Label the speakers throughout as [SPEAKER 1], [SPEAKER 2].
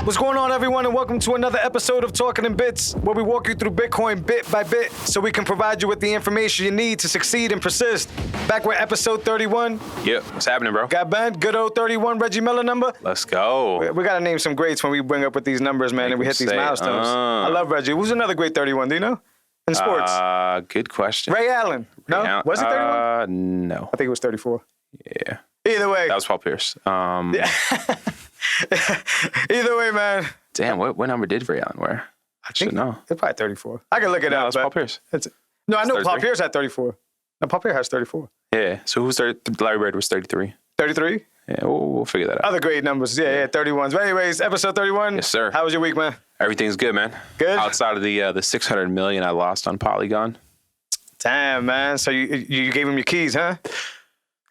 [SPEAKER 1] What's going on, everyone, and welcome to another episode of Talking in Bits, where we walk you through Bitcoin bit by bit so we can provide you with the information you need to succeed and persist. Back with episode 31.
[SPEAKER 2] Yep, what's happening, bro?
[SPEAKER 1] Got Ben, good old 31 Reggie Miller number.
[SPEAKER 2] Let's go.
[SPEAKER 1] We got to name some greats when we bring up with these numbers, man, and we hit these milestones. I love Reggie. Who's another great 31, do you know? In sports.
[SPEAKER 2] Good question.
[SPEAKER 1] Ray Allen. No? Was it 31?
[SPEAKER 2] No.
[SPEAKER 1] I think it was 34.
[SPEAKER 2] Yeah.
[SPEAKER 1] Either way.
[SPEAKER 2] That was Paul Pierce.
[SPEAKER 1] Either way, man.
[SPEAKER 2] Damn, what number did Ray Allen wear? I should know.
[SPEAKER 1] It's probably 34. I can look it up.
[SPEAKER 2] It's Paul Pierce.
[SPEAKER 1] No, I know Paul Pierce had 34. No, Paul Pierce has 34.
[SPEAKER 2] Yeah. So who's Larry Bird was 33.
[SPEAKER 1] 33?
[SPEAKER 2] Yeah, we'll figure that out.
[SPEAKER 1] Other great numbers. Yeah, 31s. But anyways, episode 31.
[SPEAKER 2] Yes, sir.
[SPEAKER 1] How was your week, man?
[SPEAKER 2] Everything's good, man.
[SPEAKER 1] Good?
[SPEAKER 2] Outside of the $600 million I lost on Polygon.
[SPEAKER 1] Damn, man. So you gave him your keys, huh?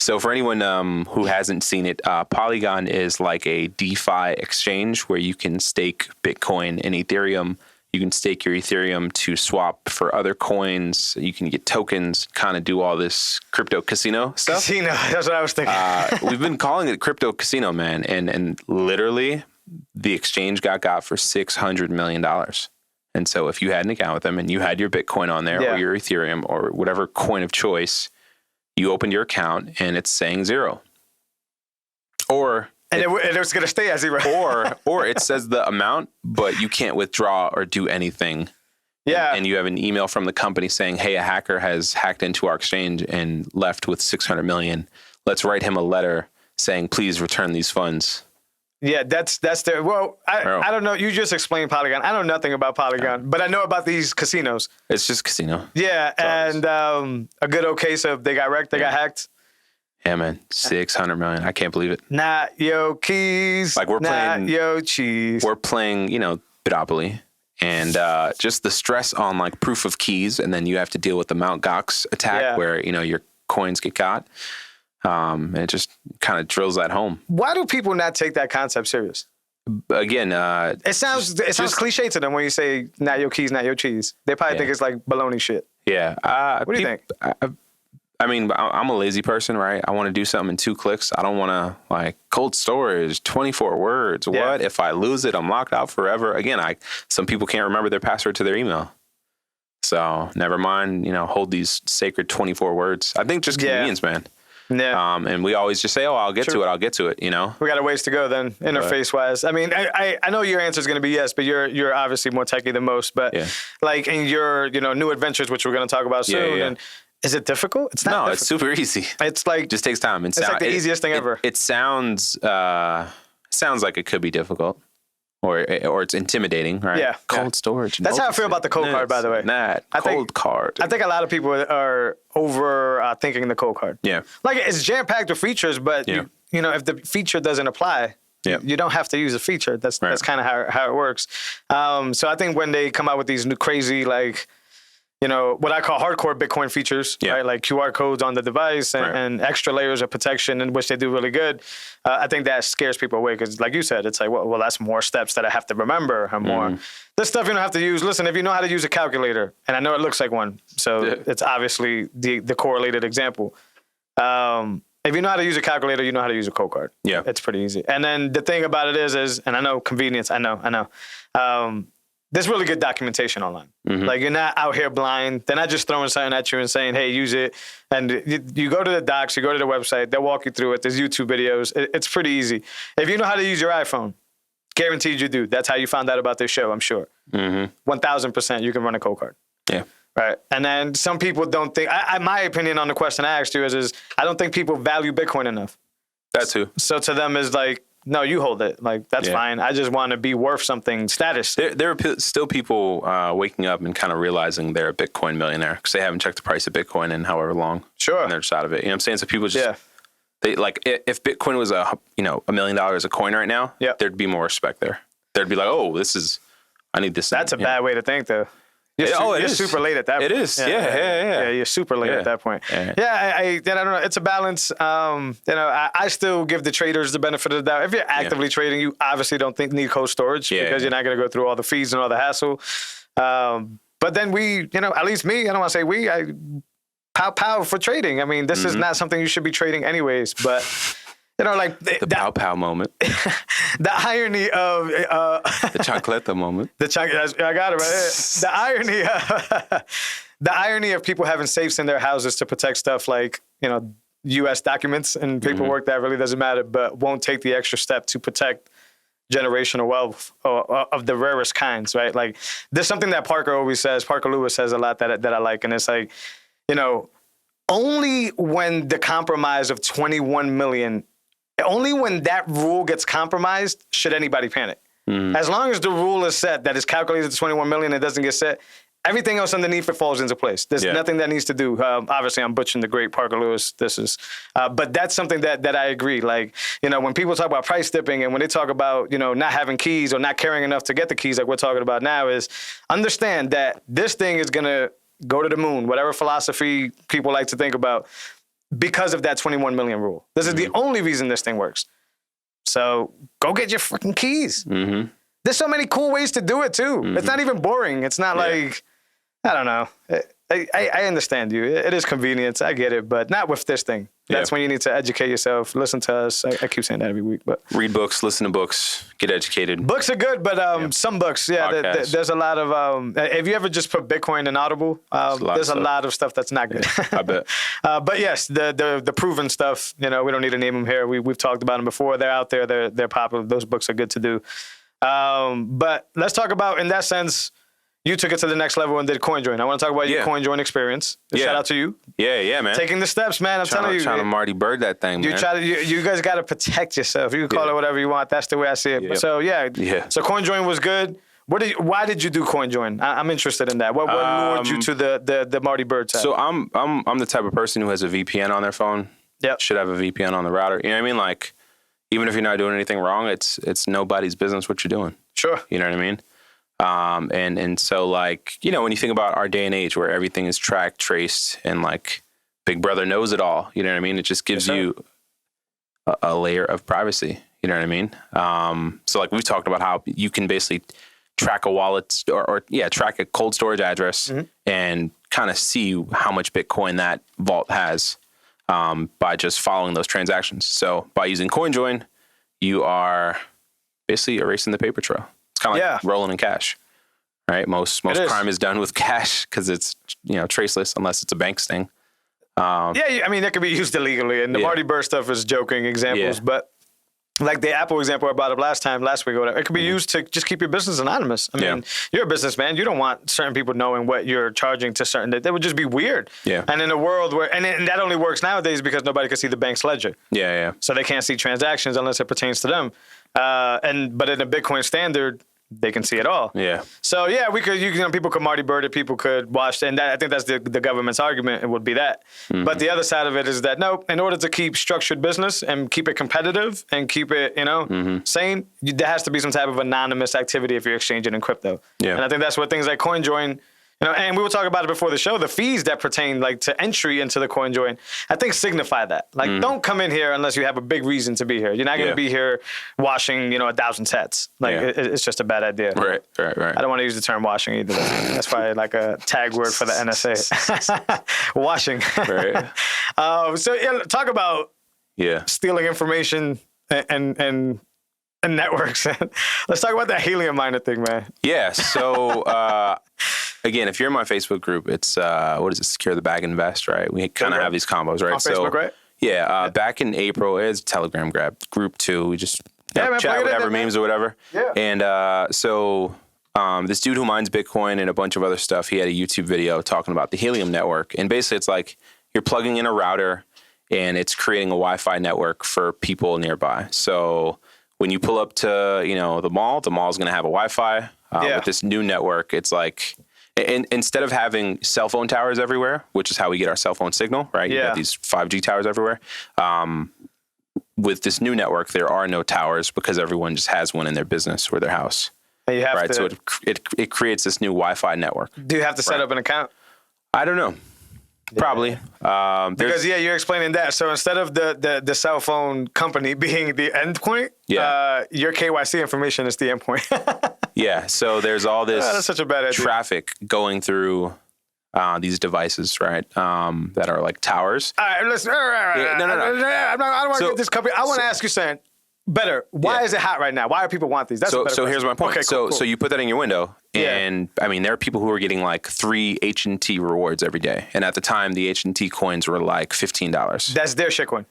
[SPEAKER 2] So for anyone who hasn't seen it, Polygon is like a DeFi exchange where you can stake Bitcoin and Ethereum. You can stake your Ethereum to swap for other coins. You can get tokens, kind of do all this crypto casino stuff.
[SPEAKER 1] Casino, that's what I was thinking.
[SPEAKER 2] We've been calling it crypto casino, man. And literally the exchange got for $600 million. And so if you had an account with them and you had your Bitcoin on there or your Ethereum or whatever coin of choice, you opened your account and it's saying zero. Or
[SPEAKER 1] it was going to stay at zero.
[SPEAKER 2] or it says the amount, but you can't withdraw or do anything.
[SPEAKER 1] Yeah.
[SPEAKER 2] And you have an email from the company saying, hey, a hacker has hacked into our exchange and left with $600 million. Let's write him a letter saying, please return these funds.
[SPEAKER 1] Yeah, that's I don't know. You just explained Polygon. I know nothing about Polygon, but I know about these casinos.
[SPEAKER 2] It's just casino.
[SPEAKER 1] Yeah, and a good old case of they got wrecked, they got hacked.
[SPEAKER 2] Yeah, man, $600 million. I can't believe it.
[SPEAKER 1] Not yo keys.
[SPEAKER 2] Like we're playing
[SPEAKER 1] yo cheese.
[SPEAKER 2] We're playing, Bitopoly, and just the stress on like proof of keys, and then you have to deal with the Mt. Gox attack where your coins get got. And it just kind of drills that home.
[SPEAKER 1] Why do people not take that concept serious?
[SPEAKER 2] Again,
[SPEAKER 1] it sounds cliche to them when you say not your keys, not your cheese. They probably think it's like baloney shit.
[SPEAKER 2] Yeah.
[SPEAKER 1] What do you think?
[SPEAKER 2] I mean, I'm a lazy person, right? I want to do something in 2 clicks. I don't want to like cold storage, 24 words. Yeah. What if I lose it? I'm locked out forever. Again, some people can't remember their password to their email. So never mind, hold these sacred 24 words. I think just convenience, man.
[SPEAKER 1] Yeah.
[SPEAKER 2] And we always just say, oh, I'll get to it, We got
[SPEAKER 1] a ways to go then, interface-wise. I mean, I know your answer is going to be yes, but you're obviously more techie than most. But like in your, new adventures, which we're going to talk about soon, and is it difficult? It's not difficult.
[SPEAKER 2] It's super easy.
[SPEAKER 1] It's like...
[SPEAKER 2] just takes time.
[SPEAKER 1] It's like the easiest thing ever.
[SPEAKER 2] It sounds like it could be difficult. Or it's intimidating, right?
[SPEAKER 1] Yeah.
[SPEAKER 2] Cold storage.
[SPEAKER 1] That's how I feel about the cold card, by the way.
[SPEAKER 2] Cold card.
[SPEAKER 1] I think a lot of people are over thinking the cold card.
[SPEAKER 2] Yeah.
[SPEAKER 1] Like it's jam-packed with features, but if the feature doesn't apply, you don't have to use a feature. That's kind of how it works. So I think when they come out with these new crazy what I call hardcore Bitcoin features, right? Like QR codes on the device and extra layers of protection, in which they do really good. I think that scares people away because, like you said, it's like, well, that's more steps that I have to remember and more. This stuff you don't have to use. Listen, if you know how to use a calculator, and I know it looks like one, so it's obviously the correlated example. If you know how to use a calculator, you know how to use a code card.
[SPEAKER 2] Yeah.
[SPEAKER 1] It's pretty easy. And then the thing about it is, and I know convenience, I know. There's really good documentation online. Mm-hmm. Like, you're not out here blind. They're not just throwing something at you and saying, hey, use it. And you go to the docs, you go to the website, they'll walk you through it. There's YouTube videos. It's pretty easy. If you know how to use your iPhone, guaranteed you do. That's how you found out about this show, I'm sure. 1,000% you can run a cold card.
[SPEAKER 2] Yeah.
[SPEAKER 1] Right. And then some people don't think, my opinion on the question I asked you is I don't think people value Bitcoin enough.
[SPEAKER 2] That too.
[SPEAKER 1] So to them is like, no, you hold it. Like, that's fine. I just want to be worth something status.
[SPEAKER 2] There are still people waking up and kind of realizing they're a Bitcoin millionaire because they haven't checked the price of Bitcoin in however long.
[SPEAKER 1] Sure.
[SPEAKER 2] And they're just out of it. You know what I'm saying? So people just, they like, if Bitcoin was $1 million a coin right now, there'd be more respect there. There'd be like, oh, I need this.
[SPEAKER 1] That's a bad way to think, though. You're super late at that point.
[SPEAKER 2] It is. Yeah.
[SPEAKER 1] You're super late at that point. I don't know. It's a balance. I still give the traders the benefit of the doubt. If you're actively trading, you obviously don't need cold storage because you're not going to go through all the fees and all the hassle. But then at least me, I don't want to say I pow for trading. I mean, this is not something you should be trading anyways. But like
[SPEAKER 2] the pow pow moment,
[SPEAKER 1] the irony of
[SPEAKER 2] the chocleta moment.
[SPEAKER 1] I got it right there. The irony of people having safes in their houses to protect stuff like U.S. documents and paperwork that really doesn't matter, but won't take the extra step to protect generational wealth of the rarest kinds, right? Like, there's something that Parker Lewis says a lot that I like, and it's like, only when the compromise of 21 million, only when that rule gets compromised should anybody panic. As long as the rule is set that is calculated to 21 million, it doesn't get set, everything else underneath it falls into place. There's nothing that needs to do. Obviously, I'm butchering the great Parker Lewis. But that's something that I agree. Like, when people talk about price dipping and when they talk about, not having keys or not caring enough to get the keys like we're talking about now, is understand that this thing is going to go to the moon, whatever philosophy people like to think about, because of that 21 million rule. This is the only reason this thing works. So go get your freaking keys. There's so many cool ways to do it too. It's not even boring. It's not like, I don't know. I understand you. It is convenience. I get it, but not with this thing. That's when you need to educate yourself. Listen to us. I keep saying that every week, but
[SPEAKER 2] read books, listen to books, get educated.
[SPEAKER 1] Books are good, but some books, there's a lot of. Have you ever just put Bitcoin in Audible? There's a lot of stuff that's not good.
[SPEAKER 2] I bet.
[SPEAKER 1] But yes, the proven stuff. We don't need to name them here. We've talked about them before. They're out there. They're popular. Those books are good to do. But let's talk about, in that sense, you took it to the next level and did Coinjoin. I want to talk about your Coinjoin experience. Shout out to you.
[SPEAKER 2] Yeah, man.
[SPEAKER 1] Taking the steps, man. I'm telling you.
[SPEAKER 2] Trying to Marty Bird that thing, man.
[SPEAKER 1] You guys got to protect yourself. You can call it whatever you want. That's the way I see it. So, So Coinjoin was good. Why did you do Coinjoin? I'm interested in that. What lured you to the Marty Bird side?
[SPEAKER 2] So I'm the type of person who has a VPN on their phone. Yep. Should have a VPN on the router. You know what I mean? Like, even if you're not doing anything wrong, it's nobody's business what you're doing.
[SPEAKER 1] Sure.
[SPEAKER 2] You know what I mean? And so, like, when you think about our day and age where everything is tracked, traced, and like Big Brother knows it all, you know what I mean? It just gives you a layer of privacy, you know what I mean? So like we've talked about how you can basically track a wallet or track a cold storage address and kind of see how much Bitcoin that vault has by just following those transactions. So by using Coinjoin, you are basically erasing the paper trail. It's kind of like rolling in cash, right? Most crime is done with cash because it's traceless unless it's a bank sting.
[SPEAKER 1] I mean, that could be used illegally, and the Marty Bird stuff is joking examples, but like the Apple example I brought up last week or whatever, it could be used to just keep your business anonymous. I mean, you're a businessman. You don't want certain people knowing what you're charging to certain. That would just be weird. Yeah. And in a world where, and that only works nowadays because nobody can see the bank's ledger. Yeah. So they can't see transactions unless it pertains to them. But in a Bitcoin standard, they can see it all. Yeah. So we could, people could Marty Bird it, people could watch, and I think that's the government's argument. It would be that. But the other side of it is that no, in order to keep structured business and keep it competitive and keep it, sane, there has to be some type of anonymous activity if you're exchanging in crypto. Yeah. And I think that's what things like Coinjoin. And we were talking about it before the show, the fees that pertain to entry into the Coinjoin, I think signify that. Don't come in here unless you have a big reason to be here. You're not going to be here washing, 1,000 sets. It's just a bad idea. Right. I don't want to use the term washing either. That's probably like a tag word for the NSA. Washing. Right. So talk about stealing information and networks. Let's talk about that Helium miner thing, man. Yeah.
[SPEAKER 2] So, again, if you're in my Facebook group, it's, what is it? Secure the Bag Invest, right? We kind of have these combos, right?
[SPEAKER 1] On Facebook, right?
[SPEAKER 2] Yeah. Back in April, it's a Telegram group too. We just chat whatever memes or whatever. Yeah. And so this dude who mines Bitcoin and a bunch of other stuff, he had a YouTube video talking about the Helium network. And basically it's like you're plugging in a router and it's creating a Wi-Fi network for people nearby. So when you pull up to, the mall's going to have a Wi-Fi. With this new network, it's like, and instead of having cell phone towers everywhere, which is how we get our cell phone signal, right? You have these 5G towers everywhere. With this new network, there are no towers because everyone just has one in their business or their house.
[SPEAKER 1] And you have to,
[SPEAKER 2] so it creates this new Wi-Fi network.
[SPEAKER 1] Do you have to set up an account?
[SPEAKER 2] I don't know. Probably.
[SPEAKER 1] Because you're explaining that. So instead of the cell phone company being the endpoint, your KYC information is the endpoint.
[SPEAKER 2] So there's all this
[SPEAKER 1] that's such a bad idea.
[SPEAKER 2] traffic going through these devices, right? That are like towers.
[SPEAKER 1] All right, listen.
[SPEAKER 2] Yeah, no.
[SPEAKER 1] I don't want to get this company. I want to ask you something better. Why is it hot right now? Why do people want these? That's
[SPEAKER 2] so here's my point.
[SPEAKER 1] Okay, cool.
[SPEAKER 2] So you put that in your window, and I mean, there are people who are getting like 3 H&T rewards every day, and at the time, the H&T coins were like $15.
[SPEAKER 1] That's their shitcoin.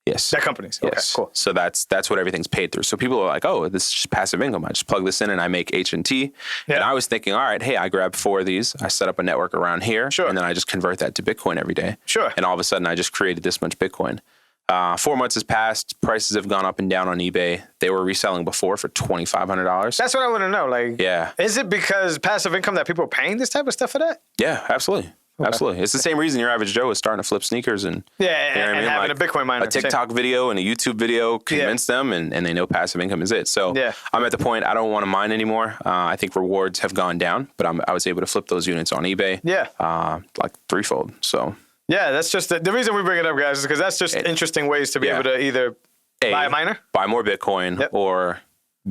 [SPEAKER 2] Yes.
[SPEAKER 1] That company's. Okay,
[SPEAKER 2] yes.
[SPEAKER 1] Cool.
[SPEAKER 2] So that's what everything's paid through. So people are like, oh, this is just passive income. I just plug this in and I make H&T. Yeah. And I was thinking, all right, hey, I grab 4 of these. I set up a network around here.
[SPEAKER 1] Sure.
[SPEAKER 2] And then I just convert that to Bitcoin every day.
[SPEAKER 1] Sure.
[SPEAKER 2] And all of a sudden, I just created this much Bitcoin. 4 months has passed. Prices have gone up and down on eBay. They were reselling before for $2,500.
[SPEAKER 1] That's what I want to know. Like,
[SPEAKER 2] yeah.
[SPEAKER 1] Is it because passive income that people are paying this type of stuff for that?
[SPEAKER 2] Yeah, absolutely. Okay. Absolutely. It's the same reason your average Joe is starting to flip sneakers and,
[SPEAKER 1] and having like a Bitcoin miner.
[SPEAKER 2] A TikTok video and a YouTube video convince them and they know passive income is it. So I'm at the point I don't want to mine anymore. I think rewards have gone down, but I was able to flip those units on eBay. Like threefold. So
[SPEAKER 1] yeah, that's just the reason we bring it up, guys, is because that's just interesting ways to be able to either buy a miner,
[SPEAKER 2] buy more Bitcoin, or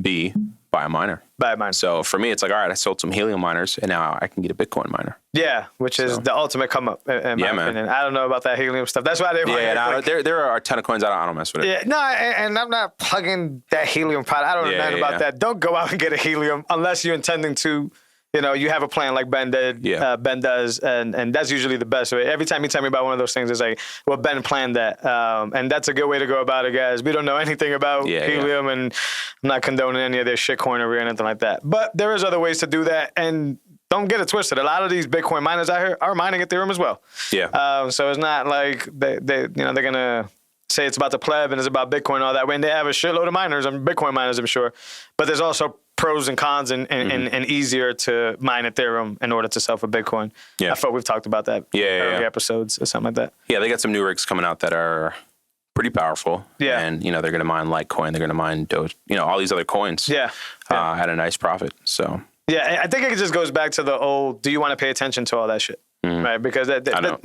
[SPEAKER 2] B, buy a miner.
[SPEAKER 1] Buy a miner.
[SPEAKER 2] So for me, it's like, all right, I sold some Helium miners, and now I can get a Bitcoin miner.
[SPEAKER 1] Yeah, which is the ultimate come up, in my opinion. I don't know about that Helium stuff. That's why they
[SPEAKER 2] there are a ton of coins. I don't mess with it.
[SPEAKER 1] Yeah, no, and I'm not plugging that Helium product. I don't know nothing about that. Don't go out and get a Helium unless you're intending to. You know, you have a plan like Ben did, Ben does, and that's usually the best way. Every time you tell me about one of those things, it's like, well, Ben planned that. And that's a good way to go about it, guys. We don't know anything about Helium, and I'm not condoning any of their shitcoinery or anything like that. But there is other ways to do that, and don't get it twisted. A lot of these Bitcoin miners out here are mining Ethereum as well. Yeah. So it's not like they're going to say it's about the pleb and it's about Bitcoin and all that. When they have a shitload of miners, Bitcoin miners, I'm sure. But there's also pros and cons and easier to mine Ethereum in order to sell for Bitcoin. Yeah. I thought we've talked about that in early episodes or something like that.
[SPEAKER 2] Yeah, they got some new rigs coming out that are pretty powerful. Yeah. And, they're going to mine Litecoin. They're going to mine Doge, all these other coins at a nice profit. So.
[SPEAKER 1] Yeah, I think it just goes back to the old, do you want to pay attention to all that shit? Right? Because I know.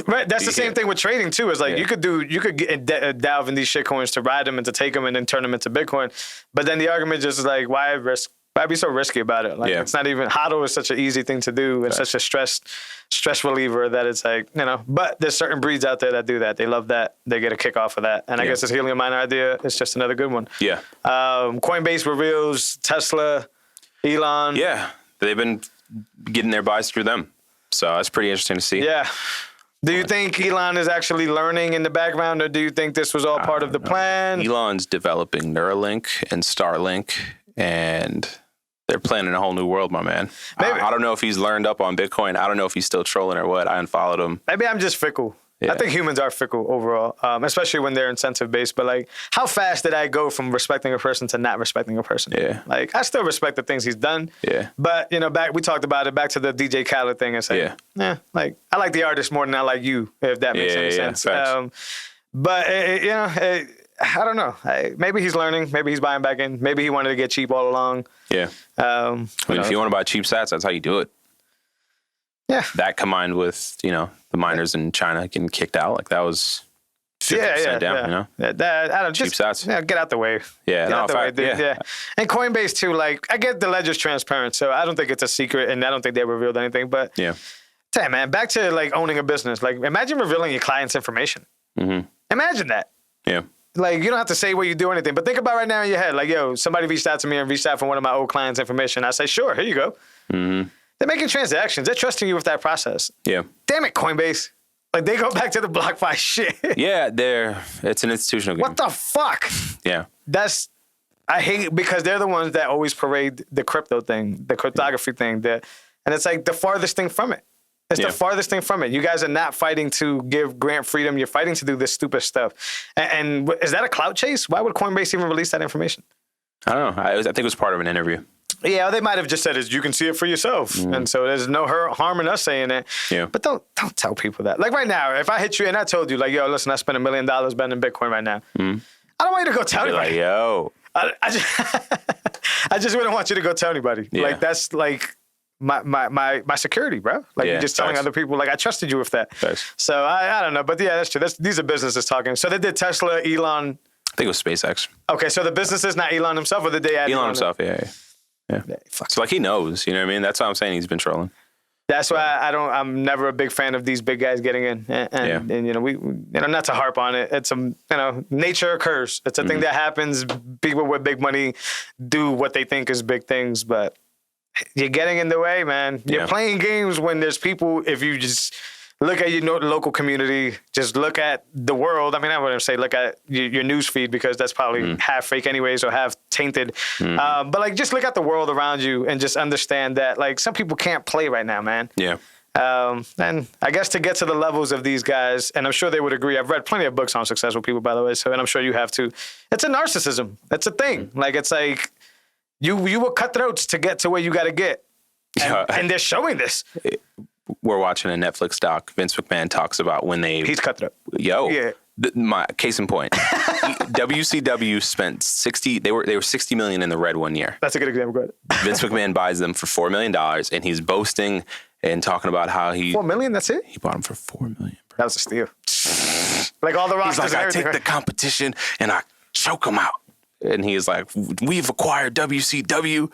[SPEAKER 1] Right, that's the same thing with trading too. Is like you could delve in these shit coins to ride them and to take them and then turn them into Bitcoin. But then the argument just is like, why be so risky about it? Like it's not even HODL is such an easy thing to do and such a stress reliever that it's like, but there's certain breeds out there that do that. They love that. They get a kick off of that. And I guess this Helium miner idea is just another good one. Yeah. Coinbase reveals Tesla, Elon.
[SPEAKER 2] Yeah. They've been getting their buys through them. So that's pretty interesting to see.
[SPEAKER 1] Yeah. Do you think Elon is actually learning in the background, or do you think this was all part of the plan?
[SPEAKER 2] Elon's developing Neuralink and Starlink, and they're planning a whole new world, my man. I don't know if he's learned up on Bitcoin. I don't know if he's still trolling or what. I unfollowed him.
[SPEAKER 1] Maybe I'm just fickle. Yeah. I think humans are fickle overall, especially when they're incentive-based. But, like, how fast did I go from respecting a person to not respecting a person? Yeah. Like, I still respect the things he's done. Yeah. But, we talked about it, back to the DJ Khaled thing. It's like, like, I like the artist more than I like you, if that makes any sense. But, I don't know. Maybe he's learning. Maybe he's buying back in. Maybe he wanted to get cheap all along. Yeah.
[SPEAKER 2] If you want to buy cheap sats, that's how you do it. Yeah. That combined with, the miners in China getting kicked out, like that was 50% down, I don't
[SPEAKER 1] cheap
[SPEAKER 2] sats.
[SPEAKER 1] Yeah, get out the way.
[SPEAKER 2] Yeah,
[SPEAKER 1] get out the way, dude. Yeah. And Coinbase too, like I get the ledger's transparent, so I don't think it's a secret and I don't think they revealed anything. But damn man, back to like owning a business. Like imagine revealing your client's information. Mm-hmm. Imagine that. Yeah. Like, you don't have to say what you do or anything, but think about right now in your head, like, yo, somebody reached out to me and reached out for one of my old clients' information. I say, sure, here you go. Mm-hmm. They're making transactions. They're trusting you with that process. Yeah. Damn it, Coinbase. Like, they go back to the BlockFi shit.
[SPEAKER 2] Yeah, it's an institutional game.
[SPEAKER 1] What the fuck? Yeah. I hate it because they're the ones that always parade the crypto thing, the cryptography thing. And it's like the farthest thing from it. It's the farthest thing from it. You guys are not fighting to give grant freedom. You're fighting to do this stupid stuff. And is that a clout chase? Why would Coinbase even release that information?
[SPEAKER 2] I don't know. I think it was part of an interview.
[SPEAKER 1] Yeah, they might have just said, you can see it for yourself. Mm-hmm. And so there's no harm in us saying it. Yeah. But don't tell people that. Like right now, if I hit you and I told you, like, yo, listen, I spent $1 million betting Bitcoin right now. Mm-hmm. I don't want you to go tell anybody.
[SPEAKER 2] Like, yo.
[SPEAKER 1] I just wouldn't want you to go tell anybody. Yeah. Like, that's like my security, bro. Like, you're just telling other people, like, I trusted you with that. So I don't know. But yeah, that's true. These are businesses talking. So they did Tesla, Elon.
[SPEAKER 2] I think it was SpaceX.
[SPEAKER 1] Okay, so the business is not Elon himself, or did they add
[SPEAKER 2] Elon himself? Yeah. So like he knows, you know what I mean? That's why I'm saying he's been trolling.
[SPEAKER 1] That's why I'm never a big fan of these big guys getting in. And we not to harp on it. It's nature occurs. It's a thing that happens. People with big money do what they think is big things, but you're getting in the way, man. You're playing games when there's people, if you just look at your local community, just look at the world. I mean, I wouldn't say look at your news feed because that's probably half fake anyways or half tainted. But like, just look at the world around you and just understand that like some people can't play right now, man.
[SPEAKER 2] Yeah.
[SPEAKER 1] And I guess to get to the levels of these guys, and I'm sure they would agree. I've read plenty of books on successful people, by the way. So, and I'm sure you have too. It's a narcissism. It's a thing. Like, it's like you will cut throats to get to where you got to get. And they're showing this.
[SPEAKER 2] We're watching a Netflix doc. Vince McMahon talks about when
[SPEAKER 1] he's cutthroat.
[SPEAKER 2] My case in point. WCW spent 60. They were 60 million in the red one year.
[SPEAKER 1] That's a good example. Go ahead.
[SPEAKER 2] Vince McMahon buys them for $4 million, and he's boasting and talking about how
[SPEAKER 1] $4 million. That's it.
[SPEAKER 2] He bought them for $4 million. Bro.
[SPEAKER 1] That was a steal. Like all the rosters.
[SPEAKER 2] He's like, I take the competition and I choke them out. And he's like, we've acquired WCW.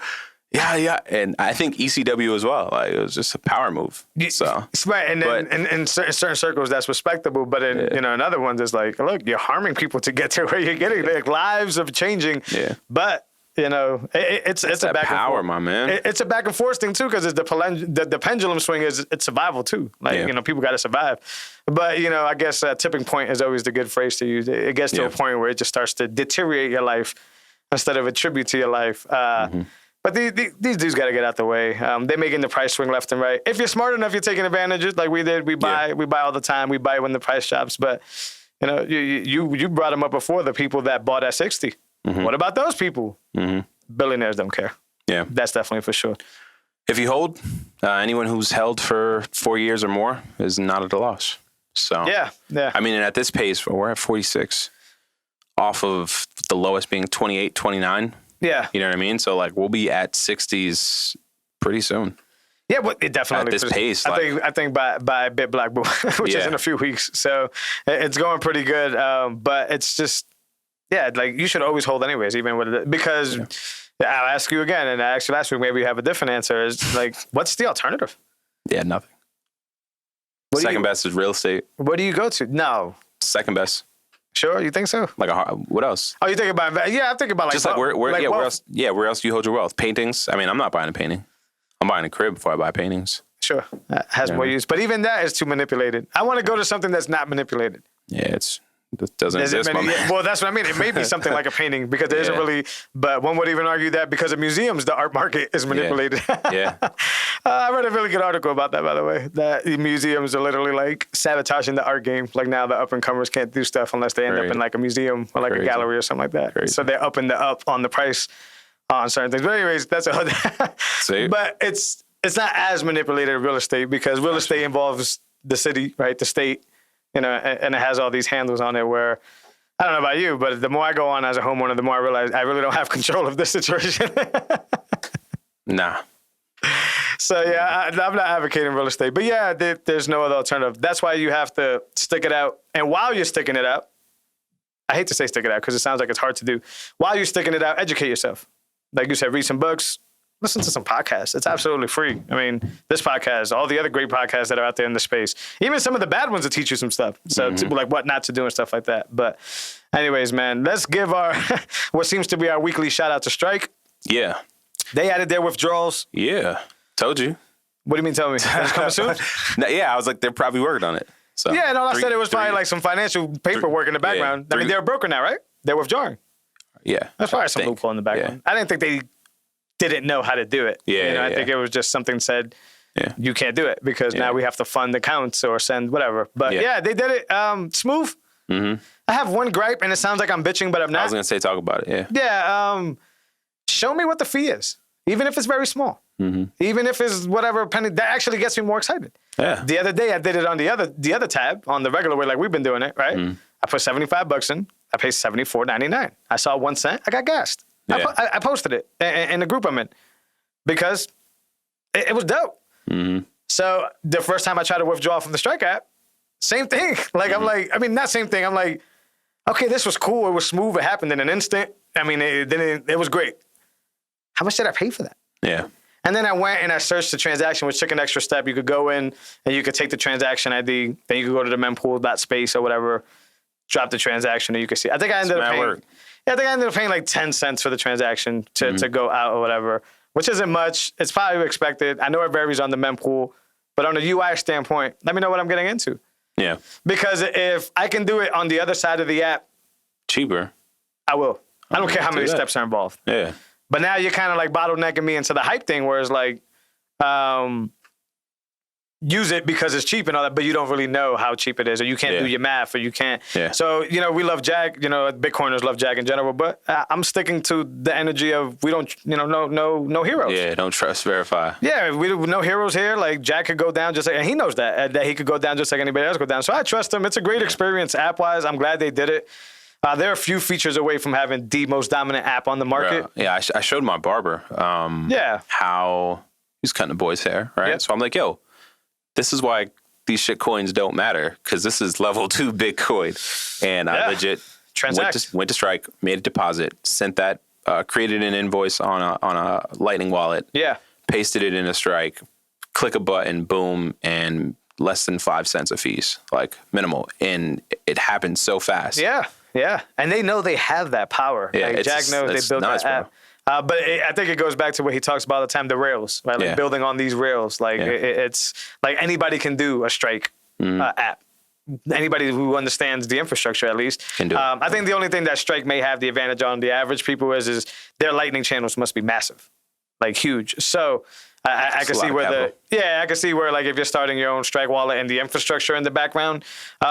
[SPEAKER 2] Yeah, and I think ECW as well. Like, it was just a power move. So
[SPEAKER 1] right, and then in certain circles that's respectable, but in other ones it's like, look, you're harming people to get to where you're getting. Like, lives are changing. Yeah, but it's a back
[SPEAKER 2] power,
[SPEAKER 1] and forth.
[SPEAKER 2] My man.
[SPEAKER 1] It's a back and forth thing too, because it's the pendulum swing is it's survival too. Like people got to survive. But I guess tipping point is always the good phrase to use. It gets to a point where it just starts to deteriorate your life instead of attribute to your life. But these dudes got to get out the way. They're making the price swing left and right. If you're smart enough, you're taking advantages like we did. We buy all the time. We buy when the price drops. But you brought them up before, the people that bought at 60. What about those people? Billionaires don't care. Yeah, that's definitely for sure.
[SPEAKER 2] If you hold, anyone who's held for 4 years or more is not at a loss. So yeah. I mean, and at this pace, we're at 46, off of the lowest being 28, 29. Yeah. You know what I mean? So, like, we'll be at 60s pretty soon.
[SPEAKER 1] Yeah, but it definitely.
[SPEAKER 2] At this pace.
[SPEAKER 1] I think by Bit Black Boy, which is in a few weeks. So, it's going pretty good. But it's just, like, you should always hold anyways, even with it. Because I'll ask you again, and I asked you last week, maybe you have a different answer. Is like, what's the alternative?
[SPEAKER 2] Yeah, nothing. Second best is real estate.
[SPEAKER 1] Where do you go to? No.
[SPEAKER 2] Second best.
[SPEAKER 1] Sure, you think so?
[SPEAKER 2] Like, what else?
[SPEAKER 1] Oh, you think about? Yeah, I'm thinking about like
[SPEAKER 2] just like where else? Yeah, where else do you hold your wealth? Paintings. I mean, I'm not buying a painting. I'm buying a crib before I buy paintings.
[SPEAKER 1] Sure, that has more use, but even that is too manipulated. I want to go to something that's not manipulated.
[SPEAKER 2] Yeah, it doesn't exist.
[SPEAKER 1] Well, that's what I mean. It may be something like a painting because there isn't really. But one would even argue that because of museums, the art market is manipulated. Yeah. I read a really good article about that, by the way. That museums are literally like sabotaging the art game. Like now, the up and comers can't do stuff unless they end up in like a museum or like a gallery or something like that. Crazy. So they're upping the up on the price on certain things. But anyways, that's a whole. But it's not as manipulated as real estate because real estate involves the city, right? The state. And it has all these handles on it where, I don't know about you, but the more I go on as a homeowner, the more I realize I really don't have control of this situation.
[SPEAKER 2] Nah.
[SPEAKER 1] So, I'm not advocating real estate. But, there's no other alternative. That's why you have to stick it out. And while you're sticking it out, I hate to say stick it out because it sounds like it's hard to do. While you're sticking it out, educate yourself. Like you said, read some books. Listen to some podcasts. It's absolutely free. I mean, this podcast, all the other great podcasts that are out there in the space, even some of the bad ones that teach you some stuff. So like what not to do and stuff like that. But anyways, man, let's give our, what seems to be our weekly shout out to Strike.
[SPEAKER 2] Yeah.
[SPEAKER 1] They added their withdrawals.
[SPEAKER 2] Yeah. Told you.
[SPEAKER 1] What do you mean tell me? Is it coming soon?
[SPEAKER 2] I was like, they're probably working on it. So
[SPEAKER 1] yeah, and all I said it was probably like some financial paperwork in the background. I mean, they're a broker now, right? They're withdrawing.
[SPEAKER 2] Yeah.
[SPEAKER 1] That's probably some loophole in the background. I didn't think they didn't know how to do it. I think it was just something said, you can't do it because now we have to fund accounts or send whatever. But they did it smooth. I have one gripe and it sounds like I'm bitching, but I'm not.
[SPEAKER 2] I was going to say, talk about it.
[SPEAKER 1] Yeah. Show me what the fee is, even if it's very small, even if it's whatever penny, that actually gets me more excited. Yeah. The other day I did it on the other tab on the regular way, like we've been doing it, right? I put $75 in, I paid $74.99. I saw 1 cent, I got gassed. Yeah. I posted it in the group I'm in because it was dope. So the first time I tried to withdraw from the Strike app, same thing. Like I'm like, I mean, not same thing. I'm like, okay, this was cool. It was smooth. It happened in an instant. I mean, it was great. How much did I pay for that?
[SPEAKER 2] Yeah.
[SPEAKER 1] And then I went and I searched the transaction, which took an extra step. You could go in and you could take the transaction ID. Then you could go to the mempool.space or whatever, drop the transaction, and you could see. I think I ended up paying like 10 cents for the transaction to go out or whatever, which isn't much. It's probably expected. I know it varies on the mempool, but on a UI standpoint, let me know what I'm getting into.
[SPEAKER 2] Yeah.
[SPEAKER 1] Because if I can do it on the other side of the app,
[SPEAKER 2] cheaper,
[SPEAKER 1] I will. I don't care how many steps are involved.
[SPEAKER 2] Yeah.
[SPEAKER 1] But now you're kind of like bottlenecking me into the hype thing where it's like, use it because it's cheap and all that, but you don't really know how cheap it is, or you can't do your math, or you can't. Yeah. So, we love Jag, Bitcoiners love Jag in general, but I'm sticking to the energy of we don't, no heroes.
[SPEAKER 2] Yeah, don't trust, verify.
[SPEAKER 1] Yeah, we no heroes here. Like Jag could go down just like, and he knows that he could go down just like anybody else go down. So I trust him. It's a great experience app-wise. I'm glad they did it. They're a few features away from having the most dominant app on the market.
[SPEAKER 2] Yeah, I showed my barber how he's cutting the boy's hair, right? Yep. So I'm like, yo, this is why these shit coins don't matter, because this is level 2 Bitcoin. And I legit went to Strike, made a deposit, sent that, created an invoice on a Lightning wallet, pasted it in a Strike, click a button, boom, and less than 5 cents of fees, like minimal. And it happened so fast.
[SPEAKER 1] Yeah, and they know they have that power. Yeah, like Jack knows they built that app. But I think it goes back to what he talks about all the time, the rails, right? Like building on these rails. Like it's like anybody can do a Strike app. Anybody who understands the infrastructure at least
[SPEAKER 2] can do it.
[SPEAKER 1] I think the only thing that Strike may have the advantage on the average people is their Lightning channels must be massive, like huge. So I can see where I can see where like if you're starting your own Strike wallet and the infrastructure in the background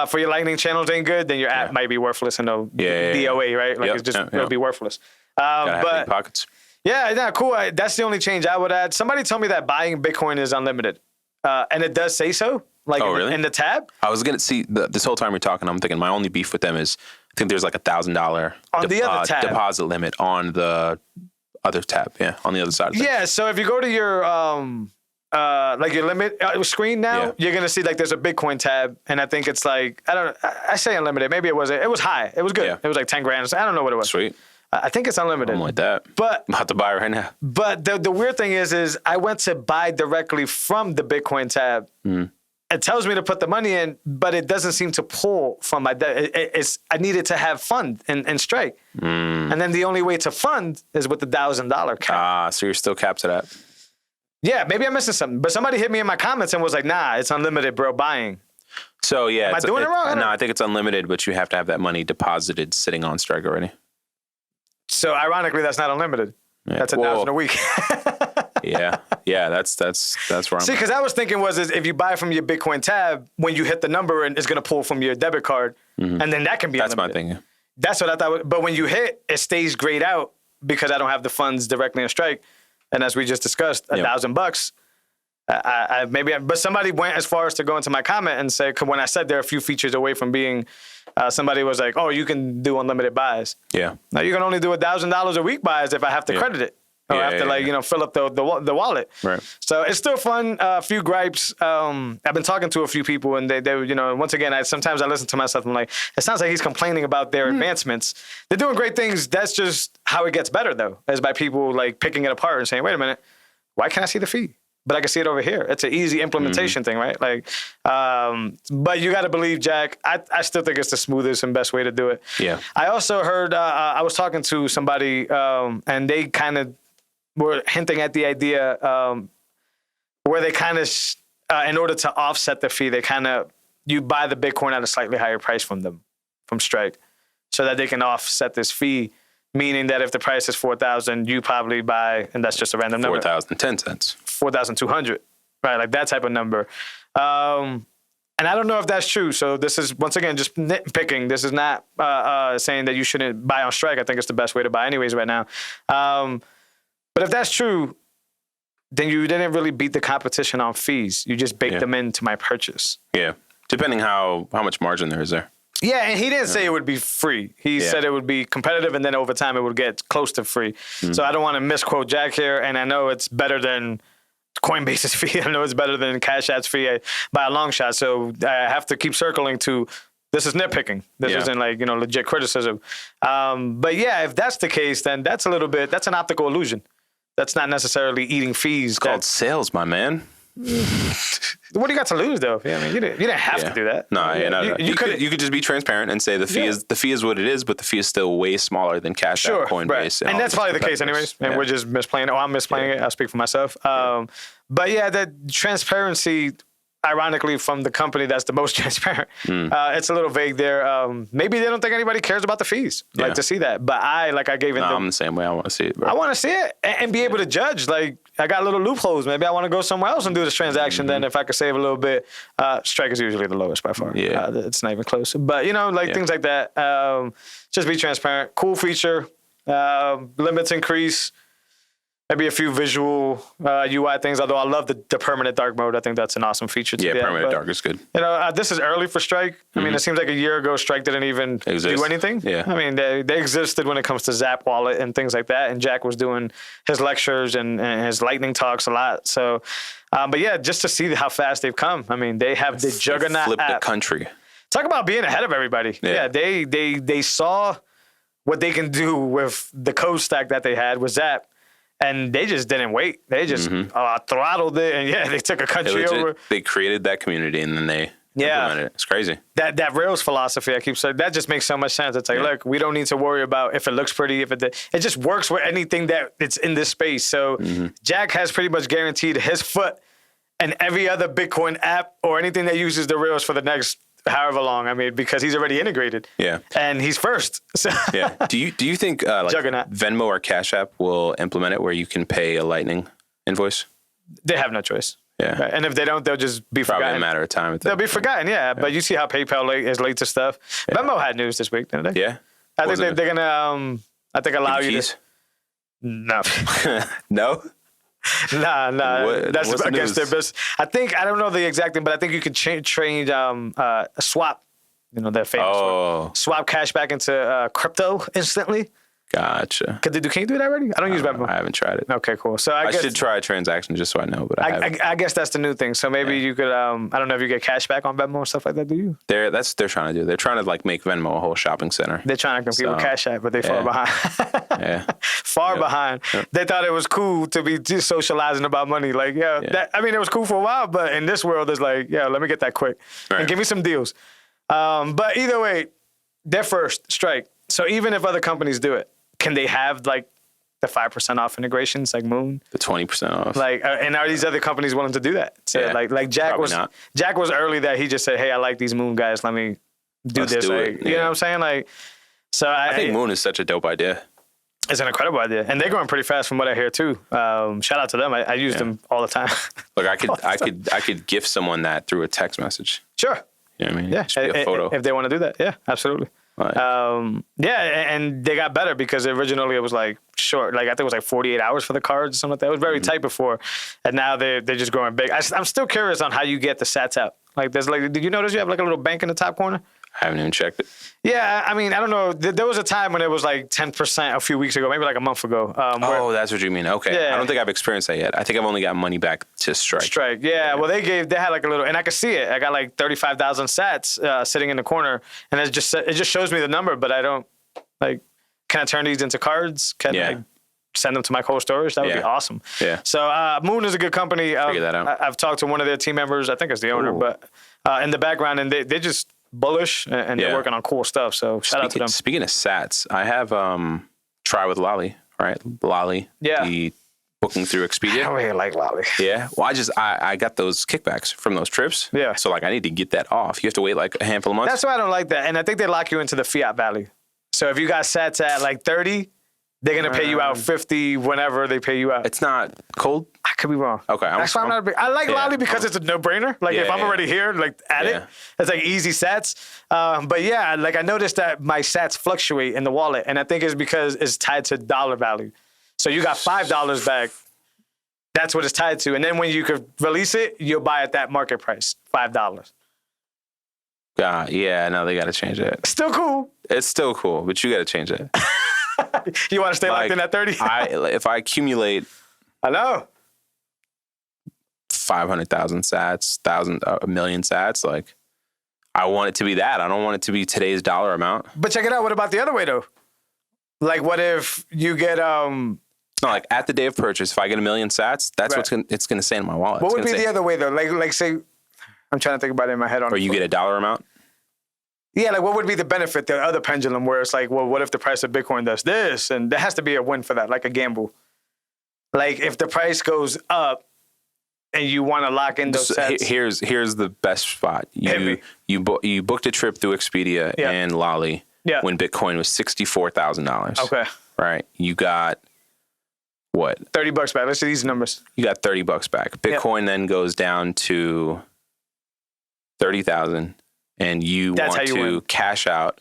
[SPEAKER 1] for your Lightning channels ain't good, then your app might be worthless and no DOA, right? Like it's just it'll be worthless. But
[SPEAKER 2] pockets.
[SPEAKER 1] Yeah, cool. That's the only change I would add. Somebody told me that buying Bitcoin is unlimited, and it does say so. Like
[SPEAKER 2] really?
[SPEAKER 1] In the tab.
[SPEAKER 2] I was gonna see this whole time we're talking. I'm thinking my only beef with them is I think there's like $1,000
[SPEAKER 1] on the other tab
[SPEAKER 2] deposit limit on the other tab, on the other side of things.
[SPEAKER 1] Yeah, so if you go to your like your limit screen now, you're gonna see like there's a Bitcoin tab, and I think it's like I say unlimited. Maybe it was high. It was good. It was like 10 grand. I don't know what it was.
[SPEAKER 2] Sweet.
[SPEAKER 1] I think it's unlimited.
[SPEAKER 2] I'm like that.
[SPEAKER 1] But
[SPEAKER 2] I'm about to buy it right now.
[SPEAKER 1] But the weird thing is I went to buy directly from the Bitcoin tab. It tells me to put the money in, but it doesn't seem to pull from my. I needed to have fund and Strike, and then the only way to fund is with the $1,000 cap.
[SPEAKER 2] So you're still capped to that.
[SPEAKER 1] Yeah, maybe I'm missing something. But somebody hit me in my comments and was like, "Nah, it's unlimited, bro. Buying."
[SPEAKER 2] So yeah,
[SPEAKER 1] am I doing it wrong?
[SPEAKER 2] No, I think it's unlimited, but you have to have that money deposited sitting on Strike already.
[SPEAKER 1] So ironically, that's not unlimited. Yeah. That's $1,000 a week.
[SPEAKER 2] yeah, that's where I'm.
[SPEAKER 1] See, because I was thinking is if you buy from your Bitcoin tab, when you hit the number, and it's going to pull from your debit card, and then that can be
[SPEAKER 2] that's
[SPEAKER 1] unlimited.
[SPEAKER 2] My thing.
[SPEAKER 1] That's what I thought. But when you hit, it stays grayed out because I don't have the funds directly on Strike, and as we just discussed, $1,000. But somebody went as far as to go into my comment and say, when I said there are a few features away from being, somebody was like, "Oh, you can do unlimited buys."
[SPEAKER 2] Yeah.
[SPEAKER 1] Now you can only do $1,000 a week buys if I have to credit it. Or I have to fill up the wallet. Right. So it's still fun. A few gripes. I've been talking to a few people, and they once again, sometimes I listen to myself. I'm like, it sounds like he's complaining about their advancements. They're doing great things. That's just how it gets better, though, is by people like picking it apart and saying, "Wait a minute, why can't I see the fee? But I can see it over here." It's an easy implementation thing, right? Like, but you got to believe, Jack. I still think it's the smoothest and best way to do it.
[SPEAKER 2] Yeah.
[SPEAKER 1] I also heard. I was talking to somebody, and they kind of were hinting at the idea where they kind of, in order to offset the fee, you buy the Bitcoin at a slightly higher price from Strike, so that they can offset this fee. Meaning that if the price is $4,000, you probably buy, and that's just a random number.
[SPEAKER 2] 4,010 cents.
[SPEAKER 1] 4,200, right? Like that type of number. And I don't know if that's true. So this is, once again, just nitpicking. This is not saying that you shouldn't buy on Strike. I think it's the best way to buy anyways right now. But if that's true, then you didn't really beat the competition on fees. You just baked them into my purchase.
[SPEAKER 2] Yeah. Depending how much margin there is there.
[SPEAKER 1] Yeah, and he didn't say it would be free. He said it would be competitive, and then over time it would get close to free. So I don't want to misquote Jack here, and I know it's better than Coinbase's fee. I know it's better than CashApp's fee by a long shot. So I have to keep circling to this is nitpicking. This isn't like, legit criticism. But yeah, if that's the case, then that's an optical illusion. That's not necessarily eating fees.
[SPEAKER 2] It's called sales, my man.
[SPEAKER 1] What do you got to lose, though? Yeah, I mean, you didn't have to do that.
[SPEAKER 2] No, you could just be transparent and say the fee is what it is, but the fee is still way smaller than CashApp, Coinbase,
[SPEAKER 1] and that's probably the case, anyways. And we're just misplaying it. I'm misplaying it. I speak for myself. But yeah, the transparency. Ironically, from the company that's the most transparent, it's a little vague there. Maybe they don't think anybody cares about the fees, like to see that. But I'm the
[SPEAKER 2] same way. I want to see it, bro.
[SPEAKER 1] I want to see it and be able to judge. Like, I got little loopholes. Maybe I want to go somewhere else and do this transaction. Then if I could save a little bit, strike is usually the lowest by far.
[SPEAKER 2] Yeah,
[SPEAKER 1] it's not even close. But things like that. Just be transparent. Cool feature. Limits increase. Maybe a few visual UI things, although I love the permanent dark mode. I think that's an awesome feature.
[SPEAKER 2] Permanent dark is good.
[SPEAKER 1] This is early for Strike. I mean, it seems like a year ago, Strike didn't even do anything.
[SPEAKER 2] Yeah.
[SPEAKER 1] I mean, they existed when it comes to Zap Wallet and things like that. And Jack was doing his lectures and his lightning talks a lot. So, but yeah, just to see how fast they've come. I mean, they have the juggernaut
[SPEAKER 2] flipped
[SPEAKER 1] app.
[SPEAKER 2] the country.
[SPEAKER 1] Talk about being ahead of everybody. Yeah, they saw what they can do with the code stack that they had with Zap. And they just didn't wait. They just throttled it, and they took a country over.
[SPEAKER 2] They created that community, and then they implemented it. It's crazy.
[SPEAKER 1] That Rails philosophy, I keep saying, that just makes so much sense. It's like, look, we don't need to worry about if it looks pretty, it just works with anything that it's in this space. So Jack has pretty much guaranteed his foot and every other Bitcoin app or anything that uses the Rails for the next however long. I mean, because he's already integrated.
[SPEAKER 2] Yeah.
[SPEAKER 1] And he's first. So
[SPEAKER 2] Do you think Venmo or CashApp will implement it where you can pay a Lightning invoice?
[SPEAKER 1] They have no choice.
[SPEAKER 2] Yeah.
[SPEAKER 1] Right. And if they don't, they'll just be
[SPEAKER 2] Probably
[SPEAKER 1] forgotten.
[SPEAKER 2] a matter of time.
[SPEAKER 1] They'll be forgotten, But you see how PayPal is late to stuff. Yeah. Venmo had news this week, didn't they?
[SPEAKER 2] Yeah.
[SPEAKER 1] I think they're going to, allow you
[SPEAKER 2] keys?
[SPEAKER 1] to. No.
[SPEAKER 2] No?
[SPEAKER 1] Nah. That's against their business. I don't know the exact thing, but I think you can change a swap. That famous one. Swap cash back into crypto instantly.
[SPEAKER 2] Gotcha.
[SPEAKER 1] Can you do that already? I don't use Venmo.
[SPEAKER 2] I haven't tried it.
[SPEAKER 1] Okay, cool. So I guess
[SPEAKER 2] should try a transaction just so I know, but
[SPEAKER 1] I guess that's the new thing. So maybe you could, I don't know if you get cash back on Venmo or stuff like that, do you?
[SPEAKER 2] They're trying to do. They're trying to make Venmo a whole shopping center.
[SPEAKER 1] They're trying to compete with Cash App, but they're far behind. Far behind. Yep. They thought it was cool to be just socializing about money. Like, it was cool for a while, but in this world, it's like, let me get that quick and give me some deals. But either way, they're first, Strike. So even if other companies do it, can they have the 5% off integrations like Moon?
[SPEAKER 2] The 20% off.
[SPEAKER 1] And are these other companies willing to do that? So like Jack was not. Jack was early that he just said, hey, I like these Moon guys. Let me Let's this.
[SPEAKER 2] Do it.
[SPEAKER 1] You know what I'm saying? I
[SPEAKER 2] think Moon is such a dope idea.
[SPEAKER 1] It's an incredible idea, and they're growing pretty fast from what I hear too. Shout out to them. I use them all the time.
[SPEAKER 2] Look, I could gift someone that through a text message.
[SPEAKER 1] Sure.
[SPEAKER 2] You know what I mean?
[SPEAKER 1] Yeah.
[SPEAKER 2] Just be a photo.
[SPEAKER 1] If they want to do that, yeah, absolutely. And they got better because originally it was short. I think it was 48 hours for the cards or something like that. It was very tight before, and now they're just growing big. I'm still curious on how you get the sats out. Did you notice you have a little bank in the top corner?
[SPEAKER 2] I haven't even checked it.
[SPEAKER 1] Yeah, I mean, I don't know. There was a time when it was 10% a few weeks ago, maybe a month ago.
[SPEAKER 2] That's what you mean. Okay. Yeah. I don't think I've experienced that yet. I think I've only got money back to Strike.
[SPEAKER 1] Yeah. Well, they had a little, and I could see it. I got 35,000 sats sitting in the corner, and it just shows me the number, but I don't can I turn these into cards? Can I send them to my cold storage? That would be awesome.
[SPEAKER 2] Yeah.
[SPEAKER 1] So Moon is a good company.
[SPEAKER 2] Figure that out.
[SPEAKER 1] I've talked to one of their team members. I think it's the owner, but in the background, and they're just bullish, and they're working on cool stuff. So shout out to them.
[SPEAKER 2] Speaking of sats, I have Try with Lolly, right? Lolly.
[SPEAKER 1] Yeah.
[SPEAKER 2] The booking through Expedia.
[SPEAKER 1] I really like Lolly.
[SPEAKER 2] Yeah. Well, I got those kickbacks from those trips.
[SPEAKER 1] Yeah.
[SPEAKER 2] So I need to get that off. You have to wait a handful of months.
[SPEAKER 1] That's why I don't like that. And I think they lock you into the fiat value. So if you got sats at 30, they're going to pay you out 50 whenever they pay you out.
[SPEAKER 2] It's not cold?
[SPEAKER 1] I could be wrong.
[SPEAKER 2] Okay.
[SPEAKER 1] That's why I'm not a big... I like Lolly because it's a no-brainer. If I'm already here, at it, it's easy sats. But yeah, I noticed that my sats fluctuate in the wallet, and I think it's because it's tied to dollar value. So you got $5 back. That's what it's tied to. And then when you could release it, you'll buy at that market price, $5.
[SPEAKER 2] Yeah, no, they got to change that.
[SPEAKER 1] Still cool.
[SPEAKER 2] It's still cool, but you got to change that.
[SPEAKER 1] You want to stay locked in at 30?
[SPEAKER 2] If I accumulate...
[SPEAKER 1] I know.
[SPEAKER 2] 500,000 sats, 1 million sats, I want it to be that. I don't want it to be today's dollar amount.
[SPEAKER 1] But check it out. What about the other way, though? What if you get
[SPEAKER 2] No, like at the day of purchase, if I get 1 million sats, that's what's it's going to stay in my wallet.
[SPEAKER 1] What would be the other way though? Like say, I'm trying to think about it in my head.
[SPEAKER 2] Or you get a dollar amount?
[SPEAKER 1] Yeah, like what would be the benefit, the other pendulum, where it's like, well, what if the price of Bitcoin does this? And there has to be a win for that, like a gamble. Like if the price goes up and you want to lock in those sets.
[SPEAKER 2] Here's the best spot. You booked a trip through Expedia and Lolly when Bitcoin was $64,000.
[SPEAKER 1] Okay.
[SPEAKER 2] Right. You got what?
[SPEAKER 1] $30 back. Let's see these numbers.
[SPEAKER 2] You got $30 back. Bitcoin then goes down to 30,000, and you want to cash out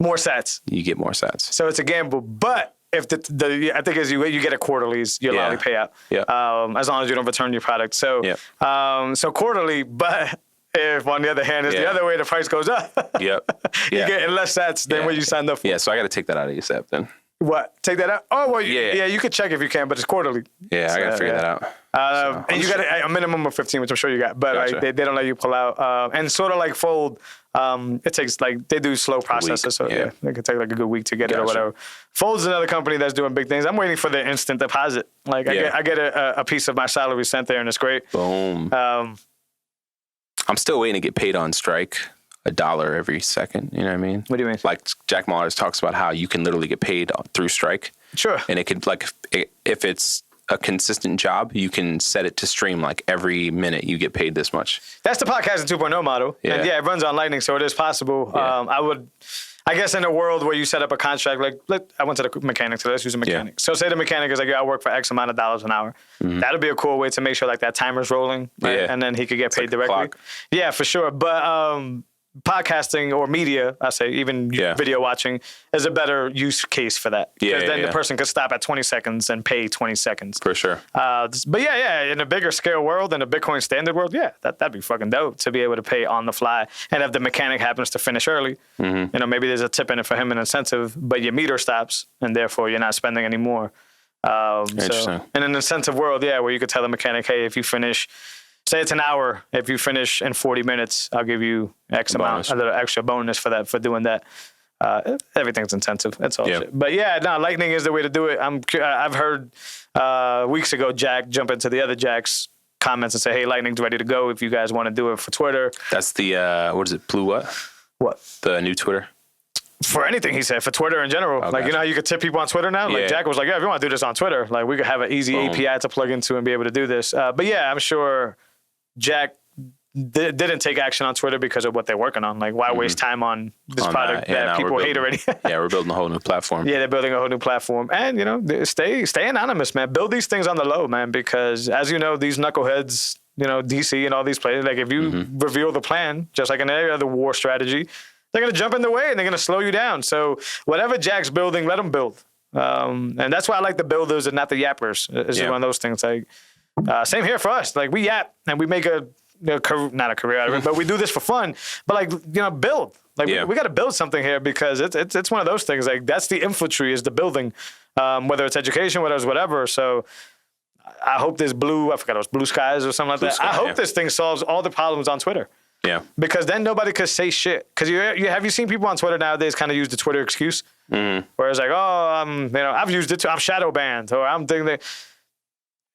[SPEAKER 1] more sats.
[SPEAKER 2] You get more sats.
[SPEAKER 1] So it's a gamble, but if I think as you get a quarterly's your Lolly payout. As long as you don't return your product. So so quarterly, but if on the other hand is the other way, the price goes up. You're getting less sats than what you signed up for.
[SPEAKER 2] Yeah, so I got to take that out of ASAP then.
[SPEAKER 1] What? Take that out? Oh, well, you could check if you can, but it's quarterly.
[SPEAKER 2] Yeah, I got to figure that out.
[SPEAKER 1] And you got a minimum of 15, which I'm sure you got, but like, they don't let you pull out. And sort of like Fold, it takes like, they do slow processes. So it could take like a good week to get it or whatever. Fold's another company that's doing big things. I'm waiting for the instant deposit. Like I get a piece of my salary sent there and it's great.
[SPEAKER 2] Boom. I'm still waiting to get paid on Strike. $1 every second, you know what I mean?
[SPEAKER 1] What do you mean?
[SPEAKER 2] Like Jack Mallers talks about how you can literally get paid through Strike.
[SPEAKER 1] Sure.
[SPEAKER 2] And it could like, if it's a consistent job, you can set it to stream like every minute you get paid this much.
[SPEAKER 1] That's the podcasting 2.0 model.
[SPEAKER 2] Yeah.
[SPEAKER 1] And it runs on Lightning, so it is possible.
[SPEAKER 2] Yeah.
[SPEAKER 1] I guess in a world where you set up a contract, like I went to the mechanic, so let's use a mechanic. So say the mechanic is like, I work for X amount of dollars an hour. That'd be a cool way to make sure like that timer's rolling, right? And then he could get paid directly. Clock. Yeah, for sure. But podcasting or media, I say even video watching, is a better use case for that. Because then the person could stop at 20 seconds and pay 20 seconds.
[SPEAKER 2] For sure.
[SPEAKER 1] But in a bigger scale world, in a Bitcoin standard world, that'd be fucking dope to be able to pay on the fly. And if the mechanic happens to finish early, maybe there's a tip in it for him, an incentive, but your meter stops and therefore you're not spending any more.
[SPEAKER 2] Interesting.
[SPEAKER 1] In an incentive world, where you could tell the mechanic, hey, if you finish, say it's an hour. If you finish in 40 minutes, I'll give you X amount, a little extra bonus for that, for doing that. Everything's intensive. That's all shit. But Lightning is the way to do it. I've heard weeks ago Jack jump into the other Jack's comments and say, hey, Lightning's ready to go if you guys want to do it for Twitter.
[SPEAKER 2] That's the, what is it, Blue what?
[SPEAKER 1] What?
[SPEAKER 2] The new Twitter?
[SPEAKER 1] For anything, he said, for Twitter in general. Like, you know how you could tip people on Twitter now? Like, Jack was like, if you want to do this on Twitter, like, we could have an easy API to plug into and be able to do this. But I'm sure Jack didn't take action on Twitter because of what they're working on. Like, why waste time on this product that people hate already?
[SPEAKER 2] We're building a whole new platform.
[SPEAKER 1] They're building a whole new platform. And, stay anonymous, man. Build these things on the low, man, because as you know, these knuckleheads, DC and all these places, like if you reveal the plan, just like in any other war strategy, they're going to jump in the way and they're going to slow you down. So whatever Jack's building, let him build. And that's why I like the builders and not the yappers. It's one of those things. Like, same here for us. Like, we yap and we make not a career out of it, but we do this for fun. But like, build. Like we got to build something here because it's one of those things. Like, that's the infantry, is the building, whether it's education, whether it's whatever. So I hope this I forgot it was Blue Skies or something like that. I hope this thing solves all the problems on Twitter. Yeah. Because then nobody could say shit. Because have you seen people on Twitter nowadays kind of use the Twitter excuse? Where it's like, I've used it too. I'm shadow banned, or I'm thinking that.